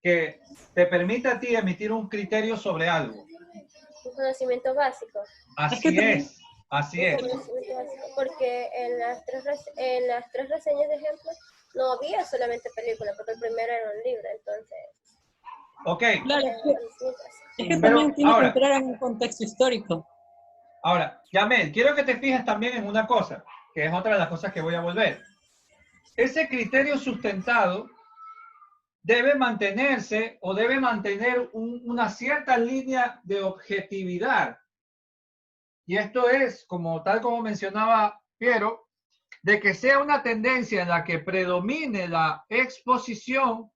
que te permite a ti emitir un criterio sobre algo. Un conocimiento básico. Así es, así es. Un conocimiento básico, porque en las tres reseñas de ejemplo no había solamente película, porque el primero era un libro, entonces... Ok. Claro, es que Pero también tiene que ahora, entrar en un contexto histórico. ahora, Yamel, quiero que te fijes también en una cosa, que es otra de las cosas que voy a volver. Ese criterio sustentado debe mantenerse o debe mantener una cierta línea de objetividad. Y esto es, tal como mencionaba Piero, de que sea una tendencia en la que predomine la exposición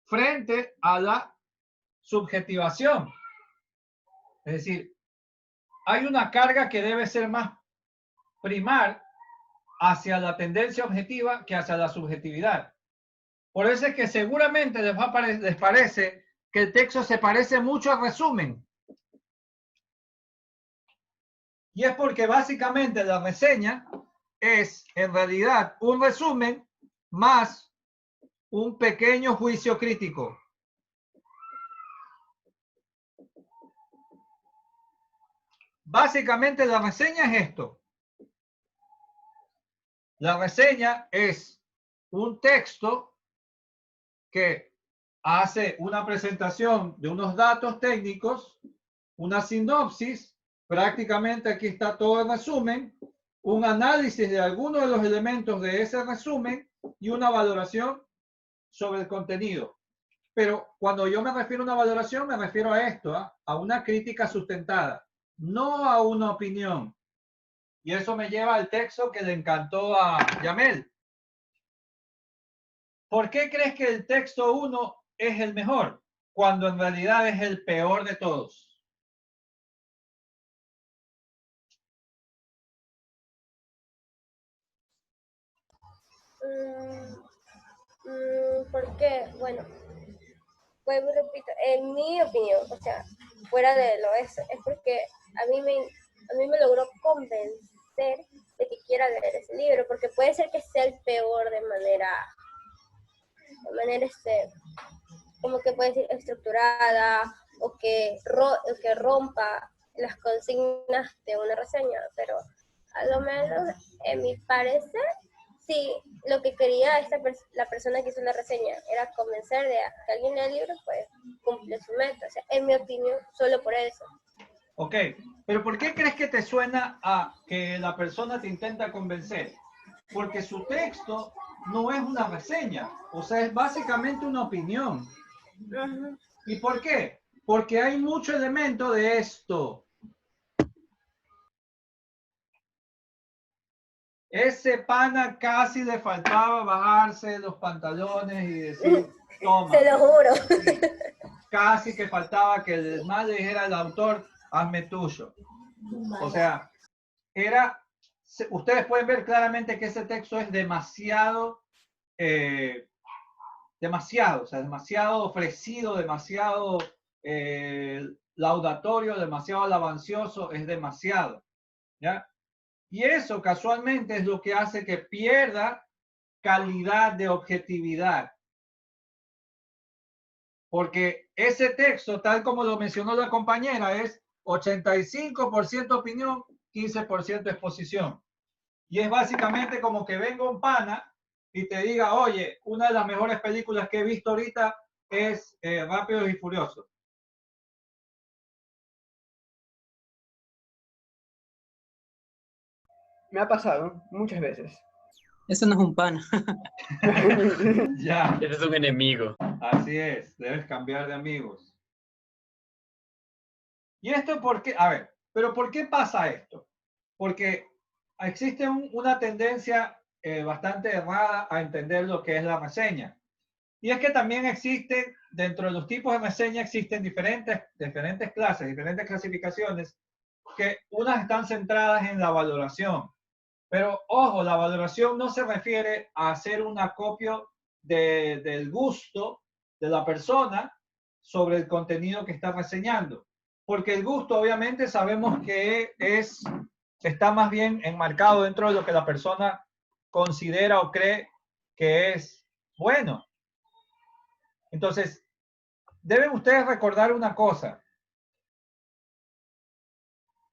frente a la subjetivación. Es decir, hay una carga que debe ser más primar hacia la tendencia objetiva que hacia la subjetividad. Por eso es que seguramente les parece que el texto se parece mucho al resumen. Y es porque básicamente la reseña es en realidad un resumen más un pequeño juicio crítico. Básicamente la reseña es esto. La reseña es un texto que hace una presentación de unos datos técnicos, una sinopsis, prácticamente aquí está todo el resumen, un análisis de algunos de los elementos de ese resumen y una valoración sobre el contenido. Pero cuando yo me refiero a una valoración, me refiero a esto, a una crítica sustentada, no a una opinión. Y eso me lleva al texto que le encantó a Yamel. ¿Por qué crees que el texto 1 es el mejor, cuando en realidad es el peor de todos? Porque, bueno, vuelvo y repito, en mi opinión, o sea, fuera de lo eso, es porque a mí me logró convencer de que quiera leer ese libro, porque puede ser que sea el peor de manera como que puede ser estructurada o que rompa las consignas de una reseña, pero a lo menos en mi parecer, sí, lo que quería la persona que hizo la reseña era convencer de que alguien lea el libro, pues cumple su meta, o sea, en mi opinión, solo por eso. Ok, pero ¿por qué crees que te suena a que la persona te intenta convencer? Porque su texto no es una reseña. O sea, es básicamente una opinión. ¿Y por qué? Porque hay mucho elemento de esto. Ese pana casi le faltaba bajarse los pantalones y decir, toma. Se lo juro. Casi que faltaba que el mal le dijera al autor, hazme tuyo. O sea, ustedes pueden ver claramente que ese texto es demasiado, o sea, demasiado ofrecido, demasiado laudatorio, demasiado alabancioso, es demasiado, ¿ya? Y eso casualmente es lo que hace que pierda calidad de objetividad. Porque ese texto, tal como lo mencionó la compañera, es 85% opinión, 15% exposición. Y es básicamente como que venga un pana y te diga, oye, una de las mejores películas que he visto ahorita es Rápidos y Furiosos. Me ha pasado muchas veces. Eso no es un pana. Ya. Eres un enemigo. Así es, debes cambiar de amigos. ¿Y esto por qué? A ver, pero ¿por qué pasa esto? Porque existe una tendencia bastante errada a entender lo que es la reseña. Y es que también existen, dentro de los tipos de reseña, existen diferentes clases, diferentes clasificaciones, que unas están centradas en la valoración. Pero ojo, la valoración no se refiere a hacer un acopio del gusto de la persona sobre el contenido que está reseñando. Porque el gusto, obviamente, sabemos que está más bien enmarcado dentro de lo que la persona considera o cree que es bueno. Entonces, deben ustedes recordar una cosa.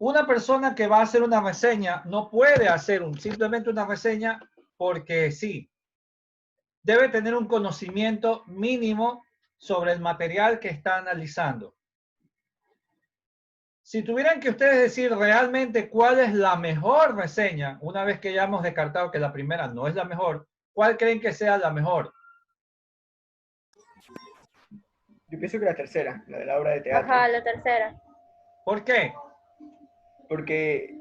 Una persona que va a hacer una reseña no puede hacer simplemente una reseña porque sí. Debe tener un conocimiento mínimo sobre el material que está analizando. Si tuvieran que ustedes decir realmente cuál es la mejor reseña, una vez que ya hemos descartado que la primera no es la mejor, ¿cuál creen que sea la mejor? Yo pienso que la tercera, la de la obra de teatro. Ajá, la tercera. ¿Por qué? Porque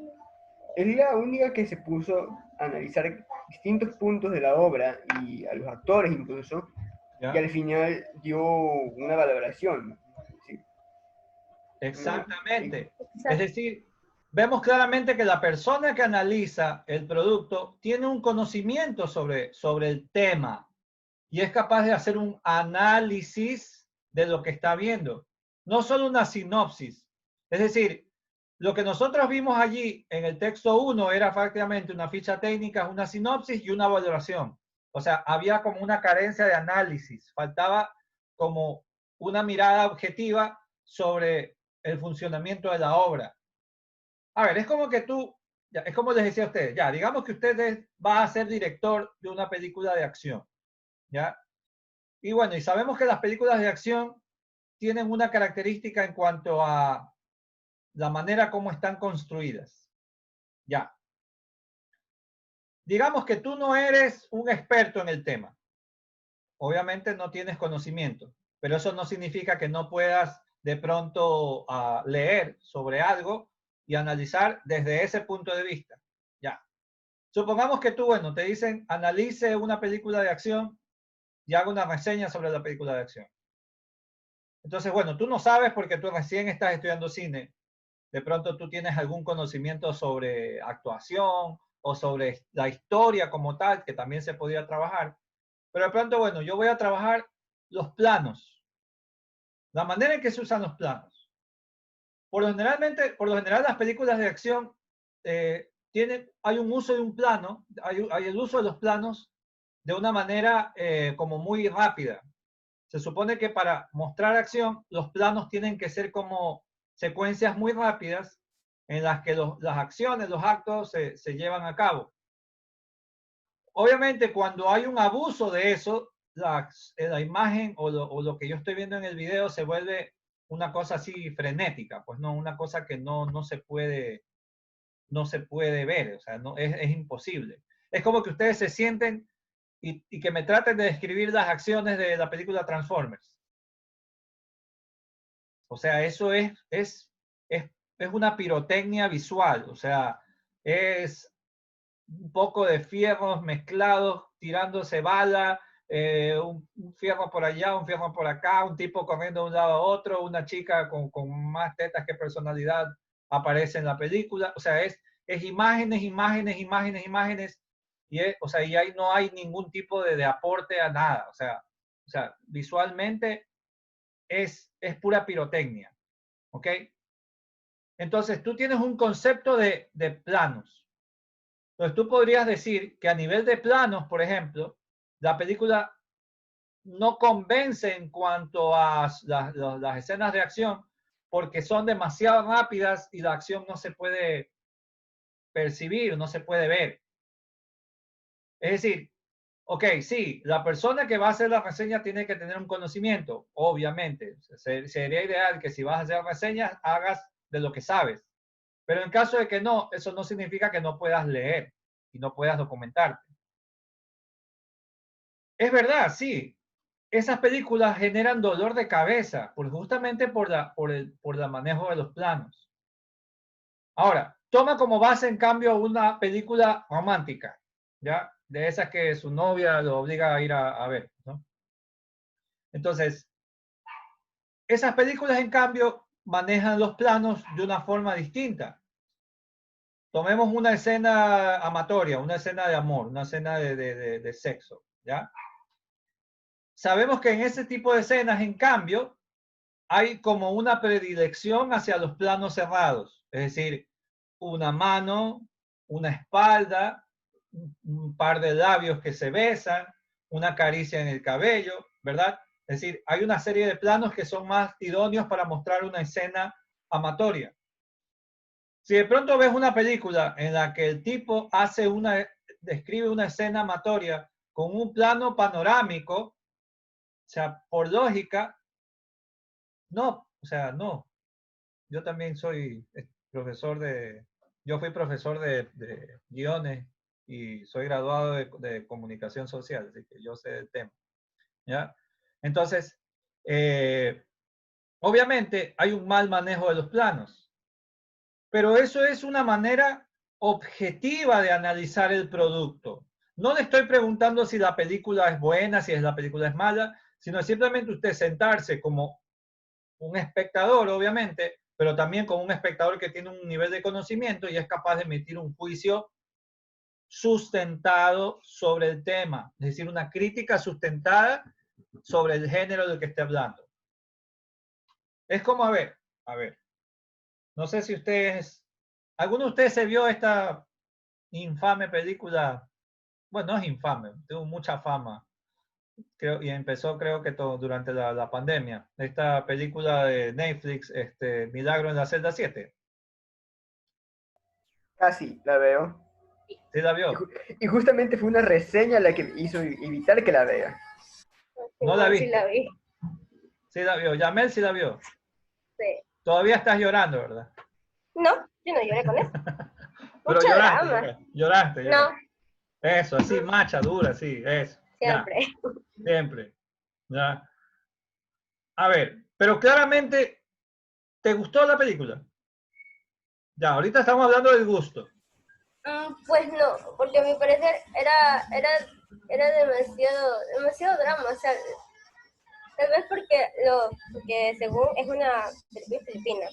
es la única que se puso a analizar distintos puntos de la obra y a los actores incluso, ¿Ya? y al final dio una valoración. ¿Sí? Exactamente. Exacto. Es decir, vemos claramente que la persona que analiza el producto tiene un conocimiento sobre el tema y es capaz de hacer un análisis de lo que está viendo. No solo una sinopsis. Es decir, lo que nosotros vimos allí en el texto 1 era prácticamente una ficha técnica, una sinopsis y una valoración. O sea, había como una carencia de análisis. Faltaba como una mirada objetiva sobre el funcionamiento de la obra. A ver, es como que es como les decía a ustedes, ya, digamos que usted va a ser director de una película de acción, ¿ya? Y bueno, y sabemos que las películas de acción tienen una característica en cuanto a la manera como están construidas. Ya. Digamos que tú no eres un experto en el tema. Obviamente no tienes conocimiento, pero eso no significa que no puedas de pronto leer sobre algo y analizar desde ese punto de vista. Ya. Supongamos que tú, bueno, te dicen analice una película de acción y haga una reseña sobre la película de acción. Entonces, bueno, tú no sabes porque tú recién estás estudiando cine. De pronto tú tienes algún conocimiento sobre actuación o sobre la historia como tal, que también se podía trabajar. Pero de pronto, bueno, yo voy a trabajar los planos. La manera en que se usan los planos. Por lo general las películas de acción hay un uso de un plano, hay el uso de los planos de una manera como muy rápida. Se supone que para mostrar acción, los planos tienen que ser como secuencias muy rápidas en las que las acciones, los actos se llevan a cabo. Obviamente, cuando hay un abuso de eso, la imagen o lo que yo estoy viendo en el video se vuelve una cosa así frenética, pues no, una cosa que no se puede ver, o sea, no, es imposible. Es como que ustedes se sienten y que me traten de describir las acciones de la película Transformers. O sea, eso es una pirotecnia visual. O sea, es un poco de fierros mezclados, tirándose bala, un fierro por allá, un fierro por acá, un tipo corriendo de un lado a otro, una chica con más tetas que personalidad aparece en la película. O sea, es imágenes, imágenes, imágenes, imágenes. O sea, y ahí no hay ningún tipo de aporte a nada. O sea, visualmente es pura pirotecnia. ¿Ok? Entonces, tú tienes un concepto de planos. Entonces, tú podrías decir que a nivel de planos, por ejemplo, la película no convence en cuanto a las escenas de acción porque son demasiado rápidas y la acción no se puede percibir, no se puede ver. Es decir, ok, sí, la persona que va a hacer la reseña tiene que tener un conocimiento, obviamente. Sería ideal que si vas a hacer reseñas, hagas de lo que sabes. Pero en caso de que no, eso no significa que no puedas leer y no puedas documentarte. Es verdad, sí. Esas películas generan dolor de cabeza, justamente por el manejo de los planos. Ahora, toma como base, en cambio, una película romántica, ¿ya? De esas que su novia lo obliga a ir a ver, ¿no? Entonces, esas películas, en cambio, manejan los planos de una forma distinta. Tomemos una escena amatoria, una escena de amor, una escena de sexo, ¿ya? Sabemos que en ese tipo de escenas, en cambio, hay como una predilección hacia los planos cerrados. Es decir, una mano, una espalda, un par de labios que se besan, una caricia en el cabello, ¿verdad? Es decir, hay una serie de planos que son más idóneos para mostrar una escena amatoria. Si de pronto ves una película en la que el tipo describe una escena amatoria con un plano panorámico, o sea, por lógica, no, o sea, no. Yo también soy yo fui profesor de guiones y soy graduado de comunicación social, así que yo sé el tema, ¿ya? Entonces, obviamente hay un mal manejo de los planos, pero eso es una manera objetiva de analizar el producto. No le estoy preguntando si la película es buena, si la película es mala, sino simplemente usted sentarse como un espectador, obviamente, pero también como un espectador que tiene un nivel de conocimiento y es capaz de emitir un juicio sustentado sobre el tema, es decir, una crítica sustentada sobre el género del que esté hablando. Es como, a ver, no sé si ¿alguno de ustedes se vio esta infame película? Bueno, no es infame, tuvo mucha fama. Y empezó, creo que durante la pandemia. Esta película de Netflix, Milagro en la celda 7. Casi, la veo. ¿Sí la vio? Y justamente fue una reseña la que hizo evitar que la vea. No la vi. Sí la vi. Sí la vio. Yamel sí la vio. Sí. Todavía estás llorando, ¿verdad? No, yo no lloré con eso. Pero Mucho lloraste, drama. lloraste. No, Eso, así, macha, dura, sí, eso. siempre. Ya, siempre. Ya. A ver, pero claramente, ¿te gustó la película? Ya, ahorita estamos hablando del gusto. Pues no, porque a mi parecer era demasiado drama. O sea, tal vez porque según es una película filipina.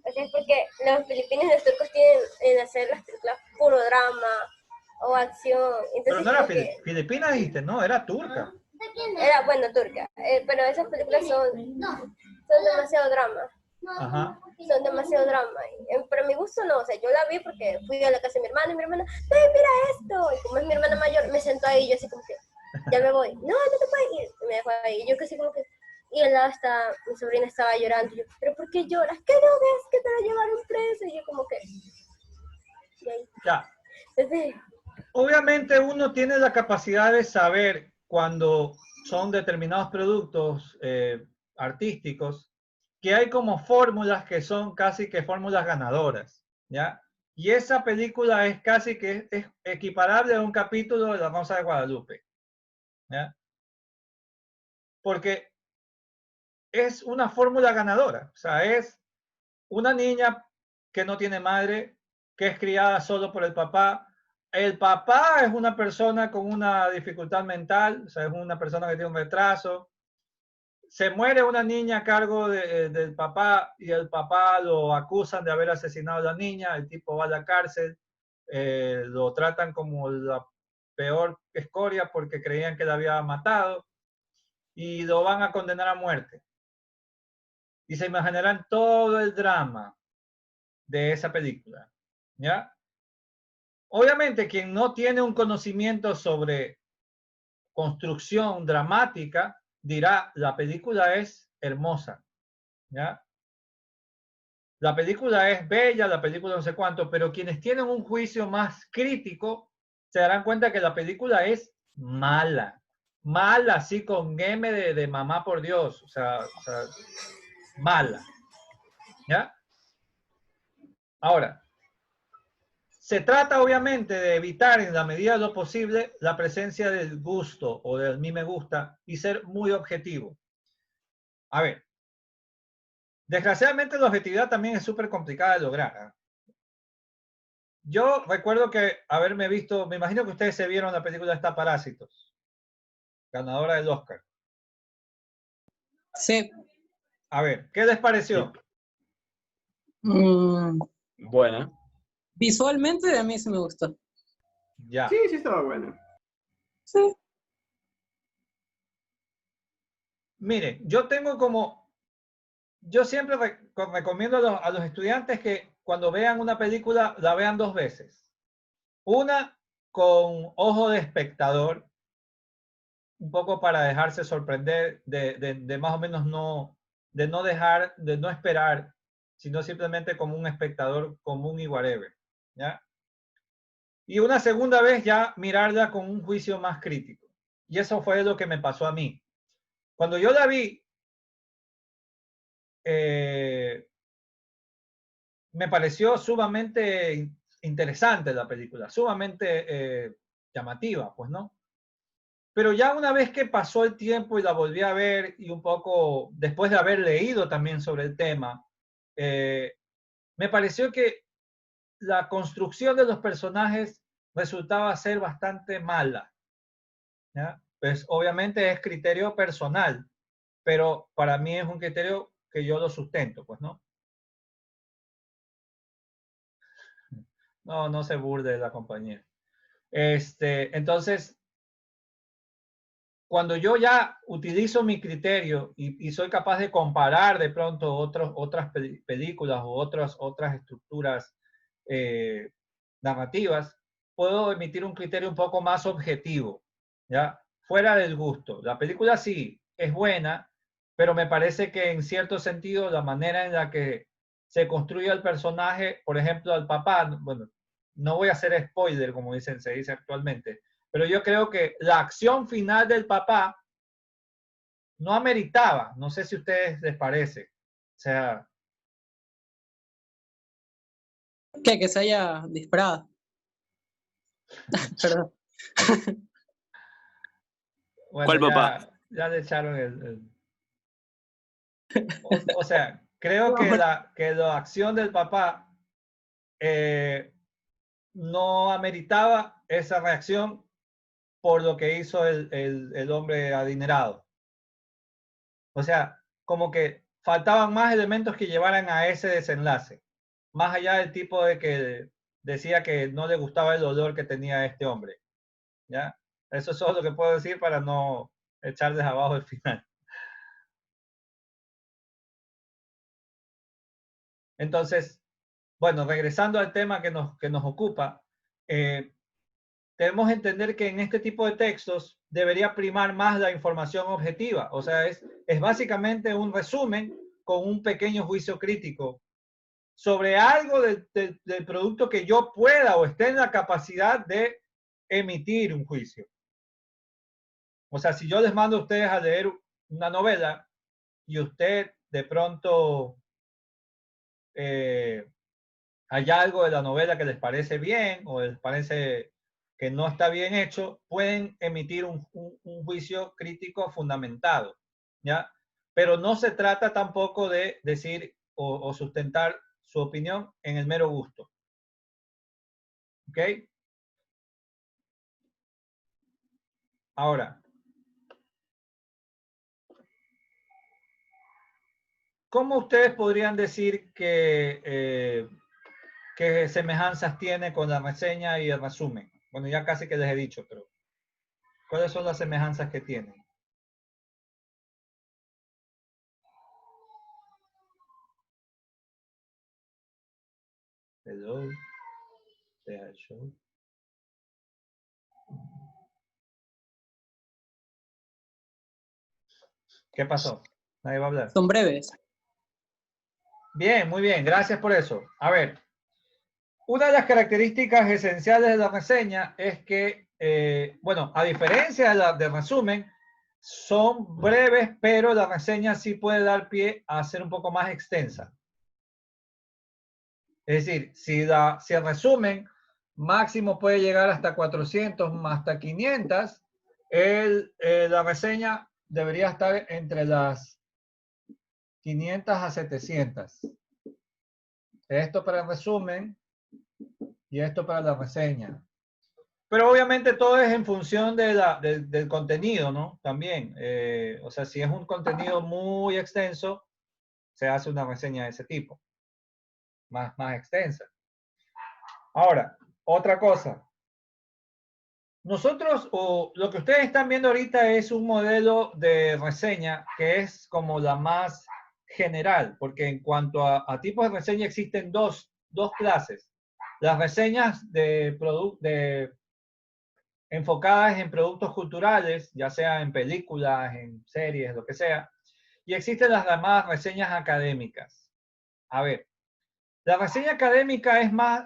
O sea, es porque los filipinos y los turcos tienen en hacer las películas puro drama o acción. Entonces, Pero no era como que filipina, dijiste, no, era turca. era, bueno, turca. Pero esas películas son demasiado drama. Ajá. Son demasiado drama. Pero a mi gusto no. O sea, yo la vi porque fui a la casa de mi hermana y mi hermana, ¡ay, mira esto! Y como es mi hermana mayor, me sentó ahí y yo así como que, ya me voy. No te puedes ir. Y me dejó ahí. Y yo casi como que, y al lado mi sobrina estaba llorando. Y yo, ¿pero por qué lloras? ¿Qué no ves que te lo llevaron preso? Y yo como que, y ahí. Ya. Entonces, Obviamente uno tiene la capacidad de saber cuando son determinados productos artísticos que hay como fórmulas que son casi que fórmulas ganadoras, ¿ya? Y esa película es casi que es equiparable a un capítulo de La Rosa de Guadalupe. ¿ya? Porque es una fórmula ganadora. O sea, es una niña que no tiene madre, que es criada solo por el papá. El papá es una persona con una dificultad mental, o sea, es una persona que tiene un retraso. Se muere una niña a cargo del papá y el papá lo acusan de haber asesinado a la niña, el tipo va a la cárcel, lo tratan como la peor escoria porque creían que la había matado y lo van a condenar a muerte. Y se imaginarán todo el drama de esa película, ¿ya? Obviamente, quien no tiene un conocimiento sobre construcción dramática dirá, la película es hermosa, ¿ya? La película es bella, la película no sé cuánto, pero quienes tienen un juicio más crítico se darán cuenta que la película es mala. Mala, así con M de mamá por Dios, o sea, mala, ¿ya? Ahora, se trata obviamente de evitar en la medida de lo posible la presencia del gusto o del mí me gusta y ser muy objetivo. A ver, desgraciadamente la objetividad también es súper complicada de lograr, ¿eh? Yo recuerdo que haberme visto, me imagino que ustedes se vieron la película esta Parásitos, ganadora del Oscar. Sí. A ver, ¿qué les pareció? Buena. Visualmente a mí sí me gustó. Ya. Sí, sí estaba bueno. Sí. Mire, yo tengo como, yo siempre recomiendo a los estudiantes que cuando vean una película la vean dos veces. Una con ojo de espectador, un poco para dejarse sorprender, de más o menos no, de no dejar, de no esperar, sino simplemente como un espectador común y whatever, ¿ya? Y una segunda vez ya mirarla con un juicio más crítico. Y eso fue lo que me pasó a mí. Cuando yo la vi, me pareció sumamente interesante la película, sumamente llamativa, pues, ¿no? Pero ya una vez que pasó el tiempo y la volví a ver y un poco después de haber leído también sobre el tema, me pareció que la construcción de los personajes resultaba ser bastante mala, ¿ya? Pues obviamente es criterio personal, pero para mí es un criterio que yo lo sustento, pues, ¿no? No, no se burde de la compañía. Entonces, cuando yo ya utilizo mi criterio y soy capaz de comparar de pronto otras películas o otras estructuras narrativas, puedo emitir un criterio un poco más objetivo, ¿ya? Fuera del gusto. La película sí es buena, pero me parece que en cierto sentido la manera en la que se construye el personaje, por ejemplo, al papá, bueno, no voy a hacer spoiler, como se dice actualmente, pero yo creo que la acción final del papá no ameritaba, no sé si a ustedes les parece. O sea, Que se haya disparado. Perdón. bueno, ¿Cuál papá? ya le echaron o sea, creo que la acción del papá no ameritaba esa reacción por lo que hizo el hombre adinerado. O sea, como que faltaban más elementos que llevaran a ese desenlace. Más allá del tipo de que decía que no le gustaba el olor que tenía este hombre. ¿Ya? Eso es todo lo que puedo decir para no echarles abajo el final. Entonces, bueno, regresando al tema que nos ocupa, debemos entender que en este tipo de textos debería primar más la información objetiva. O sea, es básicamente un resumen con un pequeño juicio crítico sobre algo del producto que yo pueda o esté en la capacidad de emitir un juicio. O sea, si yo les mando a ustedes a leer una novela y usted de pronto hay algo de la novela que les parece bien o les parece que no está bien hecho, pueden emitir un juicio crítico fundamentado, ¿ya? Pero no se trata tampoco de decir o sustentar su opinión en el mero gusto. ¿Ok? Ahora, ¿cómo ustedes podrían decir qué semejanzas tiene con la reseña y el resumen? Bueno, ya casi que les he dicho, pero ¿cuáles son las semejanzas que tienen? Hello. Deja el show. ¿Qué pasó? Nadie va a hablar. Son breves. Bien, muy bien. Gracias por eso. A ver, una de las características esenciales de la reseña es que, bueno, a diferencia del resumen, son breves, pero la reseña sí puede dar pie a ser un poco más extensa. Es decir, si el resumen máximo puede llegar hasta 400, hasta 500, la reseña debería estar entre las 500 a 700. Esto para el resumen y esto para la reseña. Pero obviamente todo es en función del contenido, ¿no? También, o sea, si es un contenido muy extenso, se hace una reseña de ese tipo, más extensa. Ahora, otra cosa. Nosotros, lo que ustedes están viendo ahorita es un modelo de reseña que es como la más general, porque en cuanto a tipos de reseña existen dos clases. Las reseñas enfocadas en productos culturales, ya sea en películas, en series, lo que sea, y existen las llamadas reseñas académicas. A ver, la reseña académica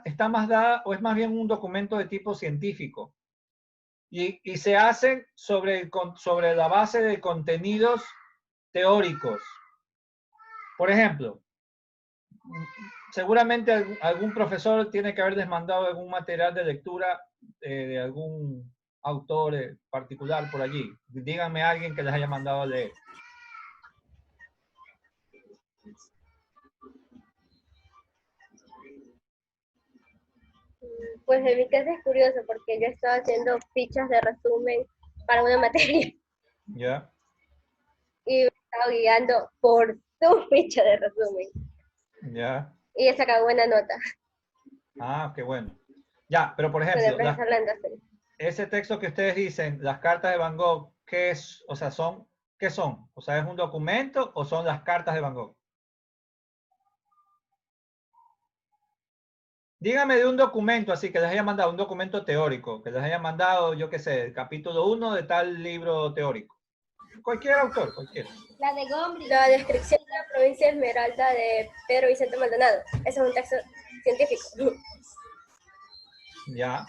está más dada o es más bien un documento de tipo científico y se hace sobre la base de contenidos teóricos. Por ejemplo, seguramente algún profesor tiene que haberles mandado algún material de lectura de algún autor particular por allí. Díganme a alguien que les haya mandado a leer. Pues en mi caso es curioso porque yo estaba haciendo fichas de resumen para una materia ¿Ya? y me estaba guiando por tu ficha de resumen ¿Ya? y he sacado buena nota Ah, qué bueno. Ya, pero por con el ejemplo, profesor Landasen. ese texto que ustedes dicen, las cartas de Van Gogh, ¿qué es? O sea, ¿qué son? O sea, ¿es un documento o son las cartas de Van Gogh? Dígame de un documento así que les haya mandado, un documento teórico, que les haya mandado, yo qué sé, el capítulo 1 de tal libro teórico. Cualquier autor, cualquiera. La de Gombrich. La descripción de la provincia Esmeralda de Pedro Vicente Maldonado. Ese es un texto científico. Ya.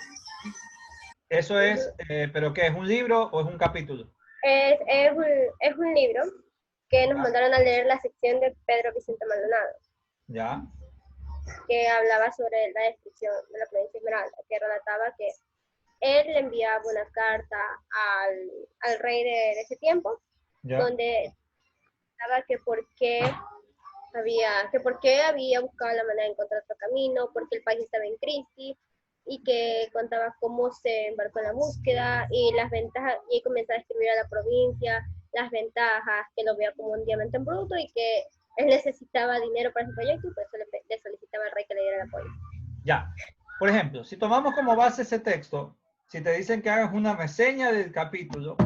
Eso es, ¿pero qué? ¿Es un libro o es un capítulo? Es un libro que nos mandaron a leer la sección de Pedro Vicente Maldonado, Ya. que hablaba sobre la descripción de la provincia Esmeralda, que relataba que él le enviaba una carta al rey de ese tiempo, Ya. donde estaba que por qué había buscado la manera de encontrar otro camino, porque el país estaba en crisis, y que contaba cómo se embarcó en la búsqueda y las ventajas, y comenzó a describir a la provincia, las ventajas, que lo veía como un diamante en bruto y que él necesitaba dinero para ese proyecto y por eso le solicitaba al rey que le diera el apoyo. Ya. Por ejemplo, si tomamos como base ese texto, si te dicen que hagas una reseña del capítulo,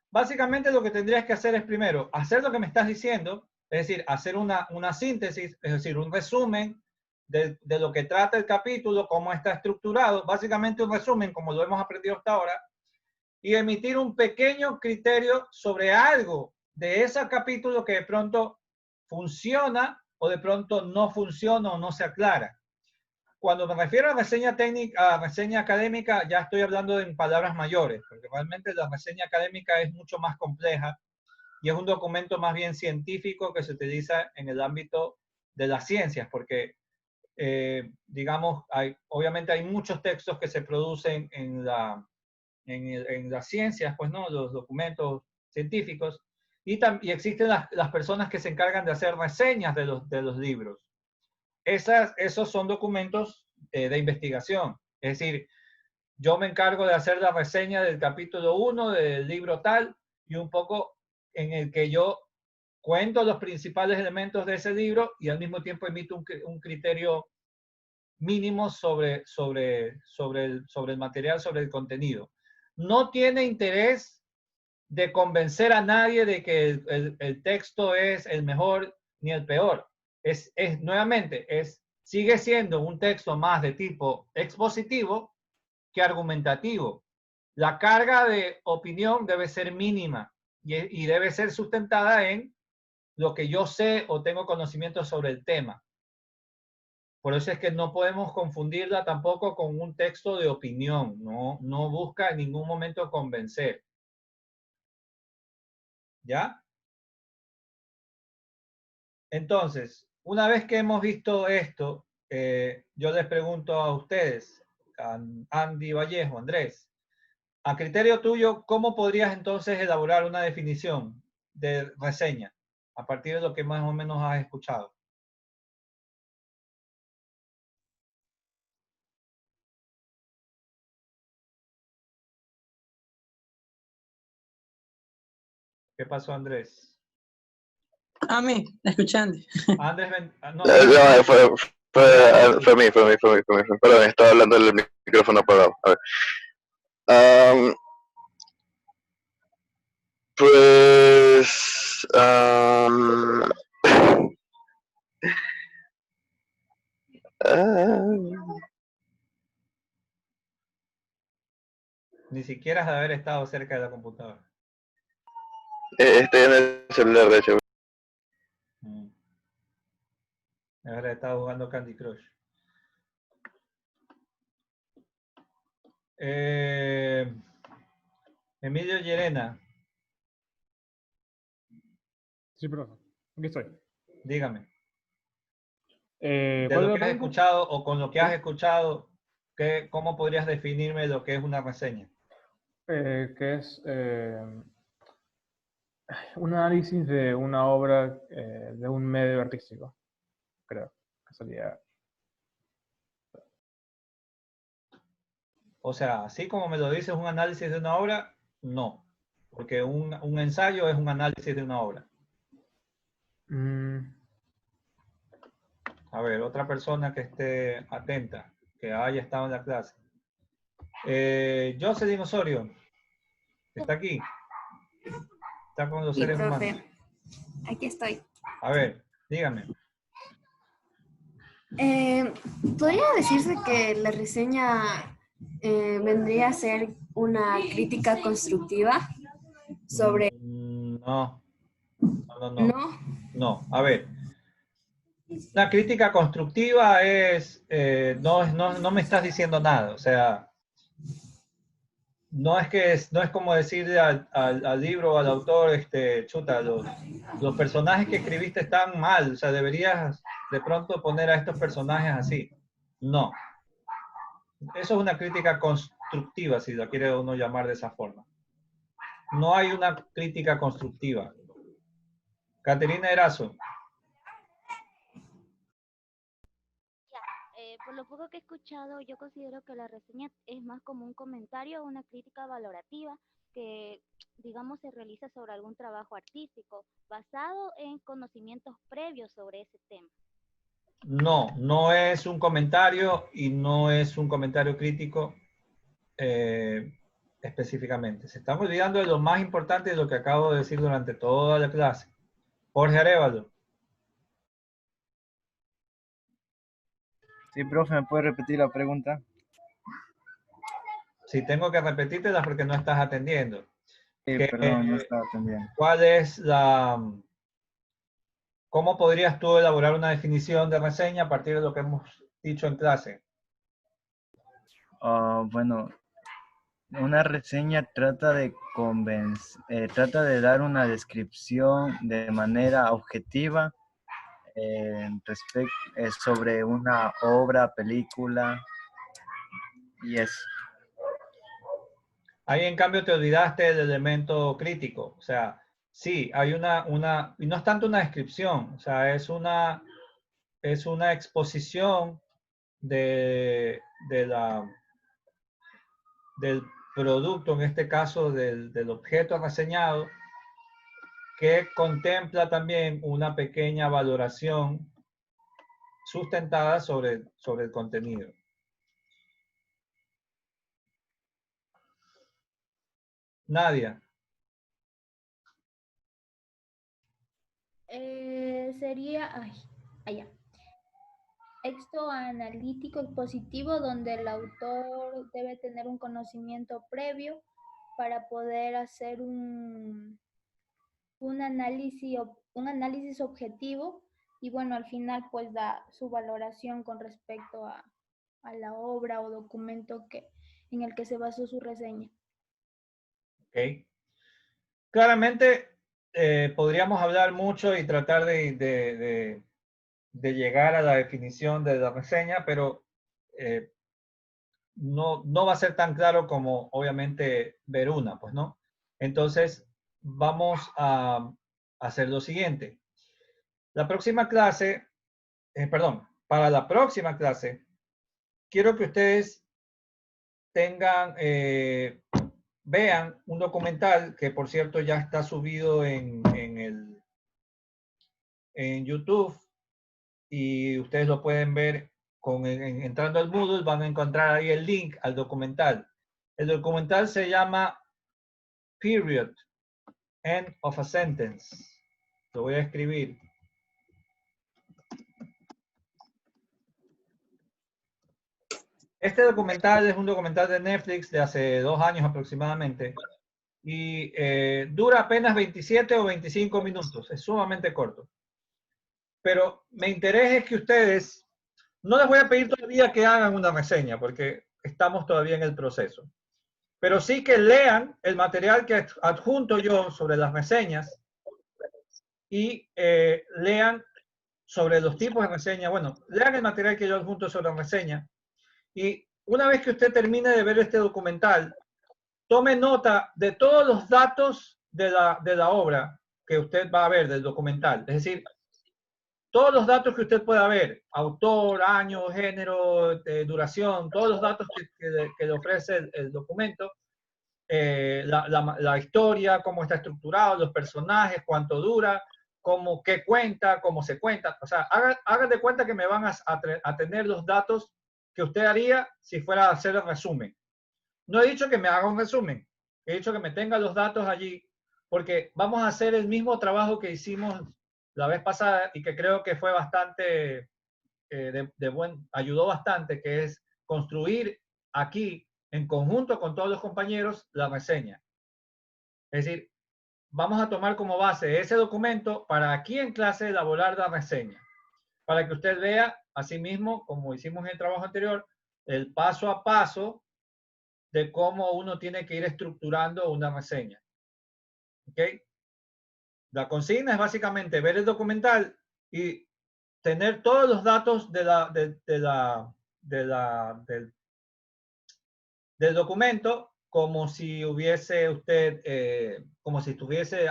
básicamente lo que tendrías que hacer es primero hacer lo que me estás diciendo, es decir, hacer una síntesis, es decir, un resumen de lo que trata el capítulo, cómo está estructurado, básicamente un resumen como lo hemos aprendido hasta ahora, y emitir un pequeño criterio sobre algo de ese capítulo que de pronto funciona o de pronto no funciona o no se aclara. Cuando me refiero a reseña técnica, a reseña académica, ya estoy hablando en palabras mayores, porque realmente la reseña académica es mucho más compleja y es un documento más bien científico que se utiliza en el ámbito de las ciencias, porque digamos, obviamente hay muchos textos que se producen en las ciencias, pues, ¿no? Los documentos científicos, y existen las personas que se encargan de hacer reseñas de los libros. Esos son documentos de investigación. Es decir, yo me encargo de hacer la reseña del capítulo 1 del libro tal, y un poco en el que yo cuento los principales elementos de ese libro y al mismo tiempo emito un criterio mínimo sobre el material, sobre el contenido. No tiene interés de convencer a nadie de que el texto es el mejor ni el peor. Nuevamente, sigue siendo un texto más de tipo expositivo que argumentativo. La carga de opinión debe ser mínima y debe ser sustentada en lo que yo sé o tengo conocimiento sobre el tema. Por eso es que no podemos confundirla tampoco con un texto de opinión. No busca en ningún momento convencer. ¿Ya? Entonces, una vez que hemos visto esto, yo les pregunto a ustedes, a Andy Vallejo, Andrés, a criterio tuyo, ¿cómo podrías entonces elaborar una definición de reseña a partir de lo que más o menos has escuchado? ¿Qué pasó, Andrés? A mí, escuchando. Andrés, no, No, fue a mí. Perdón, estaba hablando del micrófono apagado. A ver. Pues... ni siquiera has de haber estado cerca de la computadora. Estoy en el celular, de hecho. Ahora he estado jugando Candy Crush. Emilio Llerena. Sí, profe. Aquí estoy. Dígame. ¿Cuál De es lo la que has pregunta? escuchado o con lo que has escuchado, ¿cómo podrías definirme lo que es una reseña? Que es un análisis de una obra de un medio artístico, creo que sería. O sea, así como me lo dices, un análisis de una obra, no. Porque un ensayo es un análisis de una obra. A ver, otra persona que esté atenta, que haya estado en la clase. Jocelyn Osorio, ¿está aquí? Está con los Sí, seres profe. humanos. Aquí estoy. A ver, dígame. ¿Podría decirse que la reseña vendría a ser una crítica constructiva sobre... No. No, a ver. Una crítica constructiva no me estás diciendo nada. O sea, no es como decirle al libro o al autor, chuta, los personajes que escribiste están mal. O sea, deberías de pronto poner a estos personajes así. No. Eso es una crítica constructiva, si la quiere uno llamar de esa forma. No hay una crítica constructiva. Caterina Erazo. Por lo poco que he escuchado, yo considero que la reseña es más como un comentario o una crítica valorativa que, digamos, se realiza sobre algún trabajo artístico basado en conocimientos previos sobre ese tema. No es un comentario y no es un comentario crítico específicamente. Se están olvidando de lo más importante de lo que acabo de decir durante toda la clase. Jorge Arevalo. Sí, profe, ¿me puede repetir la pregunta? Sí, tengo que repetírtela porque no estás atendiendo. Sí, perdón, no estaba atendiendo. ¿Cómo podrías tú elaborar una definición de reseña a partir de lo que hemos dicho en clase? Bueno, una reseña trata de dar una descripción de manera objetiva sobre una obra, película y eso. Ahí en cambio te olvidaste del elemento crítico. O sea, sí, hay y no es tanto una descripción, o sea, es una exposición del producto, en este caso del objeto reseñado, que contempla también una pequeña valoración sustentada sobre el contenido. Nadia. Sería, allá. Texto analítico expositivo donde el autor debe tener un conocimiento previo para poder hacer un análisis objetivo y bueno, al final pues da su valoración con respecto a la obra o documento en el que se basó su reseña. Ok. Claramente podríamos hablar mucho y tratar de llegar a la definición de la reseña, pero no va a ser tan claro como obviamente ver una, pues no. Entonces vamos a hacer lo siguiente. La próxima clase, para la próxima clase, quiero que ustedes vean un documental que por cierto ya está subido en YouTube y ustedes lo pueden ver entrando al Moodle, van a encontrar ahí el link al documental. El documental se llama Period, End of a Sentence. Lo voy a escribir. Este documental es un documental de Netflix de hace 2 años aproximadamente y dura apenas 27 o 25 minutos. Es sumamente corto. Pero mi interés es que ustedes, no les voy a pedir todavía que hagan una reseña porque estamos todavía en el proceso, pero sí que lean el material que adjunto yo sobre las reseñas y lean sobre los tipos de reseña. Bueno, lean el material que yo adjunto sobre la reseña y una vez que usted termine de ver este documental, tome nota de todos los datos de la obra que usted va a ver del documental. Es decir, todos los datos que usted pueda ver, autor, año, género, duración, todos los datos que le ofrece el documento, la historia, cómo está estructurado, los personajes, cuánto dura, qué cuenta, cómo se cuenta. O sea, hagan de cuenta que me van a tener los datos que usted haría si fuera a hacer el resumen. No he dicho que me haga un resumen, he dicho que me tenga los datos allí, porque vamos a hacer el mismo trabajo que hicimos la vez pasada y que creo que fue bastante, ayudó bastante, que es construir aquí, en conjunto con todos los compañeros, la reseña. Es decir, vamos a tomar como base ese documento para aquí en clase elaborar la reseña, para que usted vea, asimismo, como hicimos en el trabajo anterior, el paso a paso de cómo uno tiene que ir estructurando una reseña. ¿Ok? La consigna es básicamente ver el documental y tener todos los datos del documento como si hubiese usted, como si estuviese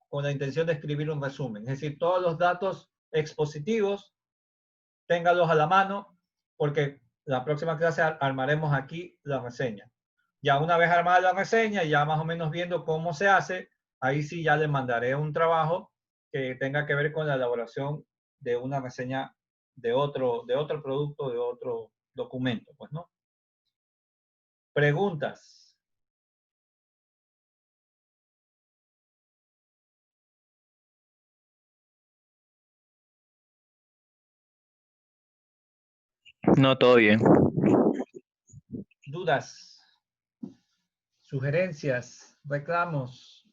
con la intención de escribir un resumen. Es decir, todos los datos expositivos, téngalos a la mano, porque la próxima clase armaremos aquí la reseña. Ya una vez armada la reseña, ya más o menos viendo cómo se hace, ahí sí ya le mandaré un trabajo que tenga que ver con la elaboración de una reseña de otro producto, de otro documento, pues, ¿no? Preguntas. No, todo bien. Dudas, sugerencias, reclamos,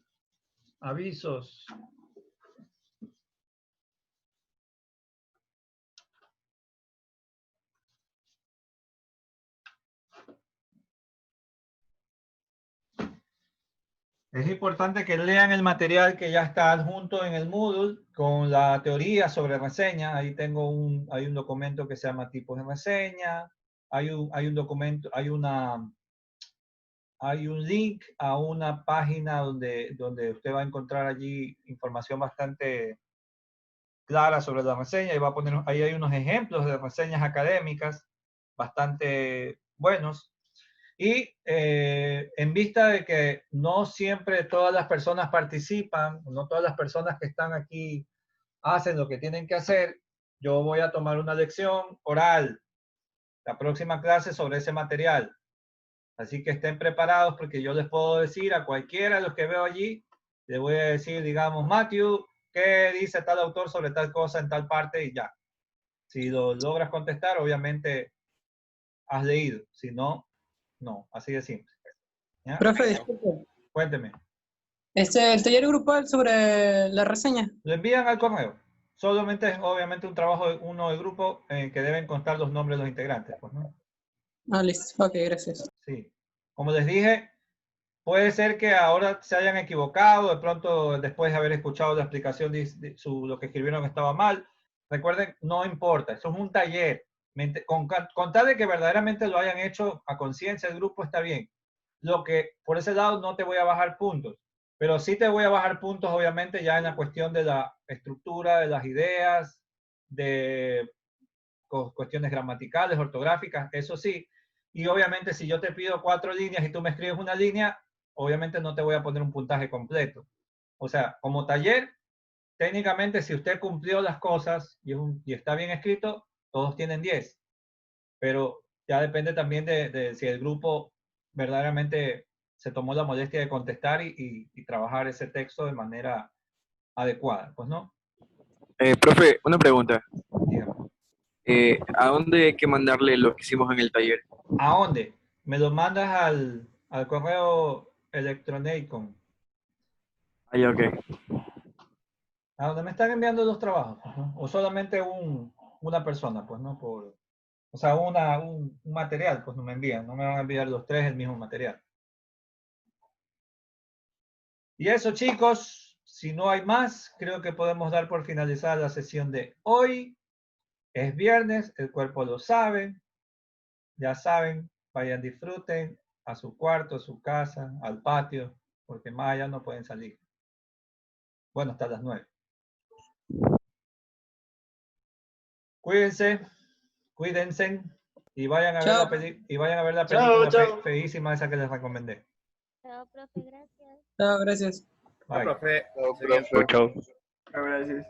avisos. Es importante que lean el material que ya está adjunto en el Moodle con la teoría sobre reseña. Ahí tengo hay un documento que se llama tipos de reseña. Hay un documento, hay un link a una página donde usted va a encontrar allí información bastante clara sobre la reseña y va a poner, ahí hay unos ejemplos de reseñas académicas bastante buenos. Y en vista de que no siempre todas las personas participan, no todas las personas que están aquí hacen lo que tienen que hacer, yo voy a tomar una lección oral, la próxima clase sobre ese material. Así que estén preparados porque yo les puedo decir a cualquiera de los que veo allí, le voy a decir, digamos, Matthew, ¿qué dice tal autor sobre tal cosa en tal parte? Y ya. Si lo logras contestar, obviamente has leído. Si no, no. Así de simple. ¿Ya? Profe, disculpe. Cuénteme. El taller grupal sobre la reseña. Lo envían al correo. Solamente es obviamente un trabajo de uno del grupo que deben constar los nombres de los integrantes, pues, ¿no? Ah, listo. Ok, gracias. Sí. Como les dije, puede ser que ahora se hayan equivocado, de pronto después de haber escuchado la explicación lo que escribieron estaba mal. Recuerden, no importa, eso es un taller. Con tal de que verdaderamente lo hayan hecho a conciencia el grupo está bien. Por ese lado no te voy a bajar puntos, pero sí te voy a bajar puntos obviamente ya en la cuestión de la estructura, de las ideas, de cuestiones gramaticales, ortográficas, eso sí. Y obviamente si yo te pido 4 líneas y tú me escribes una línea, obviamente no te voy a poner un puntaje completo. O sea, como taller, técnicamente si usted cumplió las cosas y está bien escrito, todos tienen 10. Pero ya depende también de si el grupo verdaderamente se tomó la molestia de contestar y trabajar ese texto de manera adecuada, pues, ¿no? Profe, una pregunta. Dígame. ¿A dónde hay que mandarle lo que hicimos en el taller? ¿A dónde? Me lo mandas al correo Electroneicon. Ahí, ok. A donde me están enviando los trabajos, pues, ¿no? O solamente una persona, pues, ¿no? O sea, un material, pues no me envían. No me van a enviar los 3 el mismo material. Y eso, chicos, si no hay más, creo que podemos dar por finalizada la sesión de hoy. Es viernes, el cuerpo lo sabe. Ya saben, vayan, disfruten a su cuarto, a su casa, al patio, porque más allá no pueden salir. Bueno, hasta las 9. Cuídense y vayan a ver la película feísima esa que les recomendé. Chao, profe, gracias. Chao, gracias. Bye. Profe. Chao. Gracias.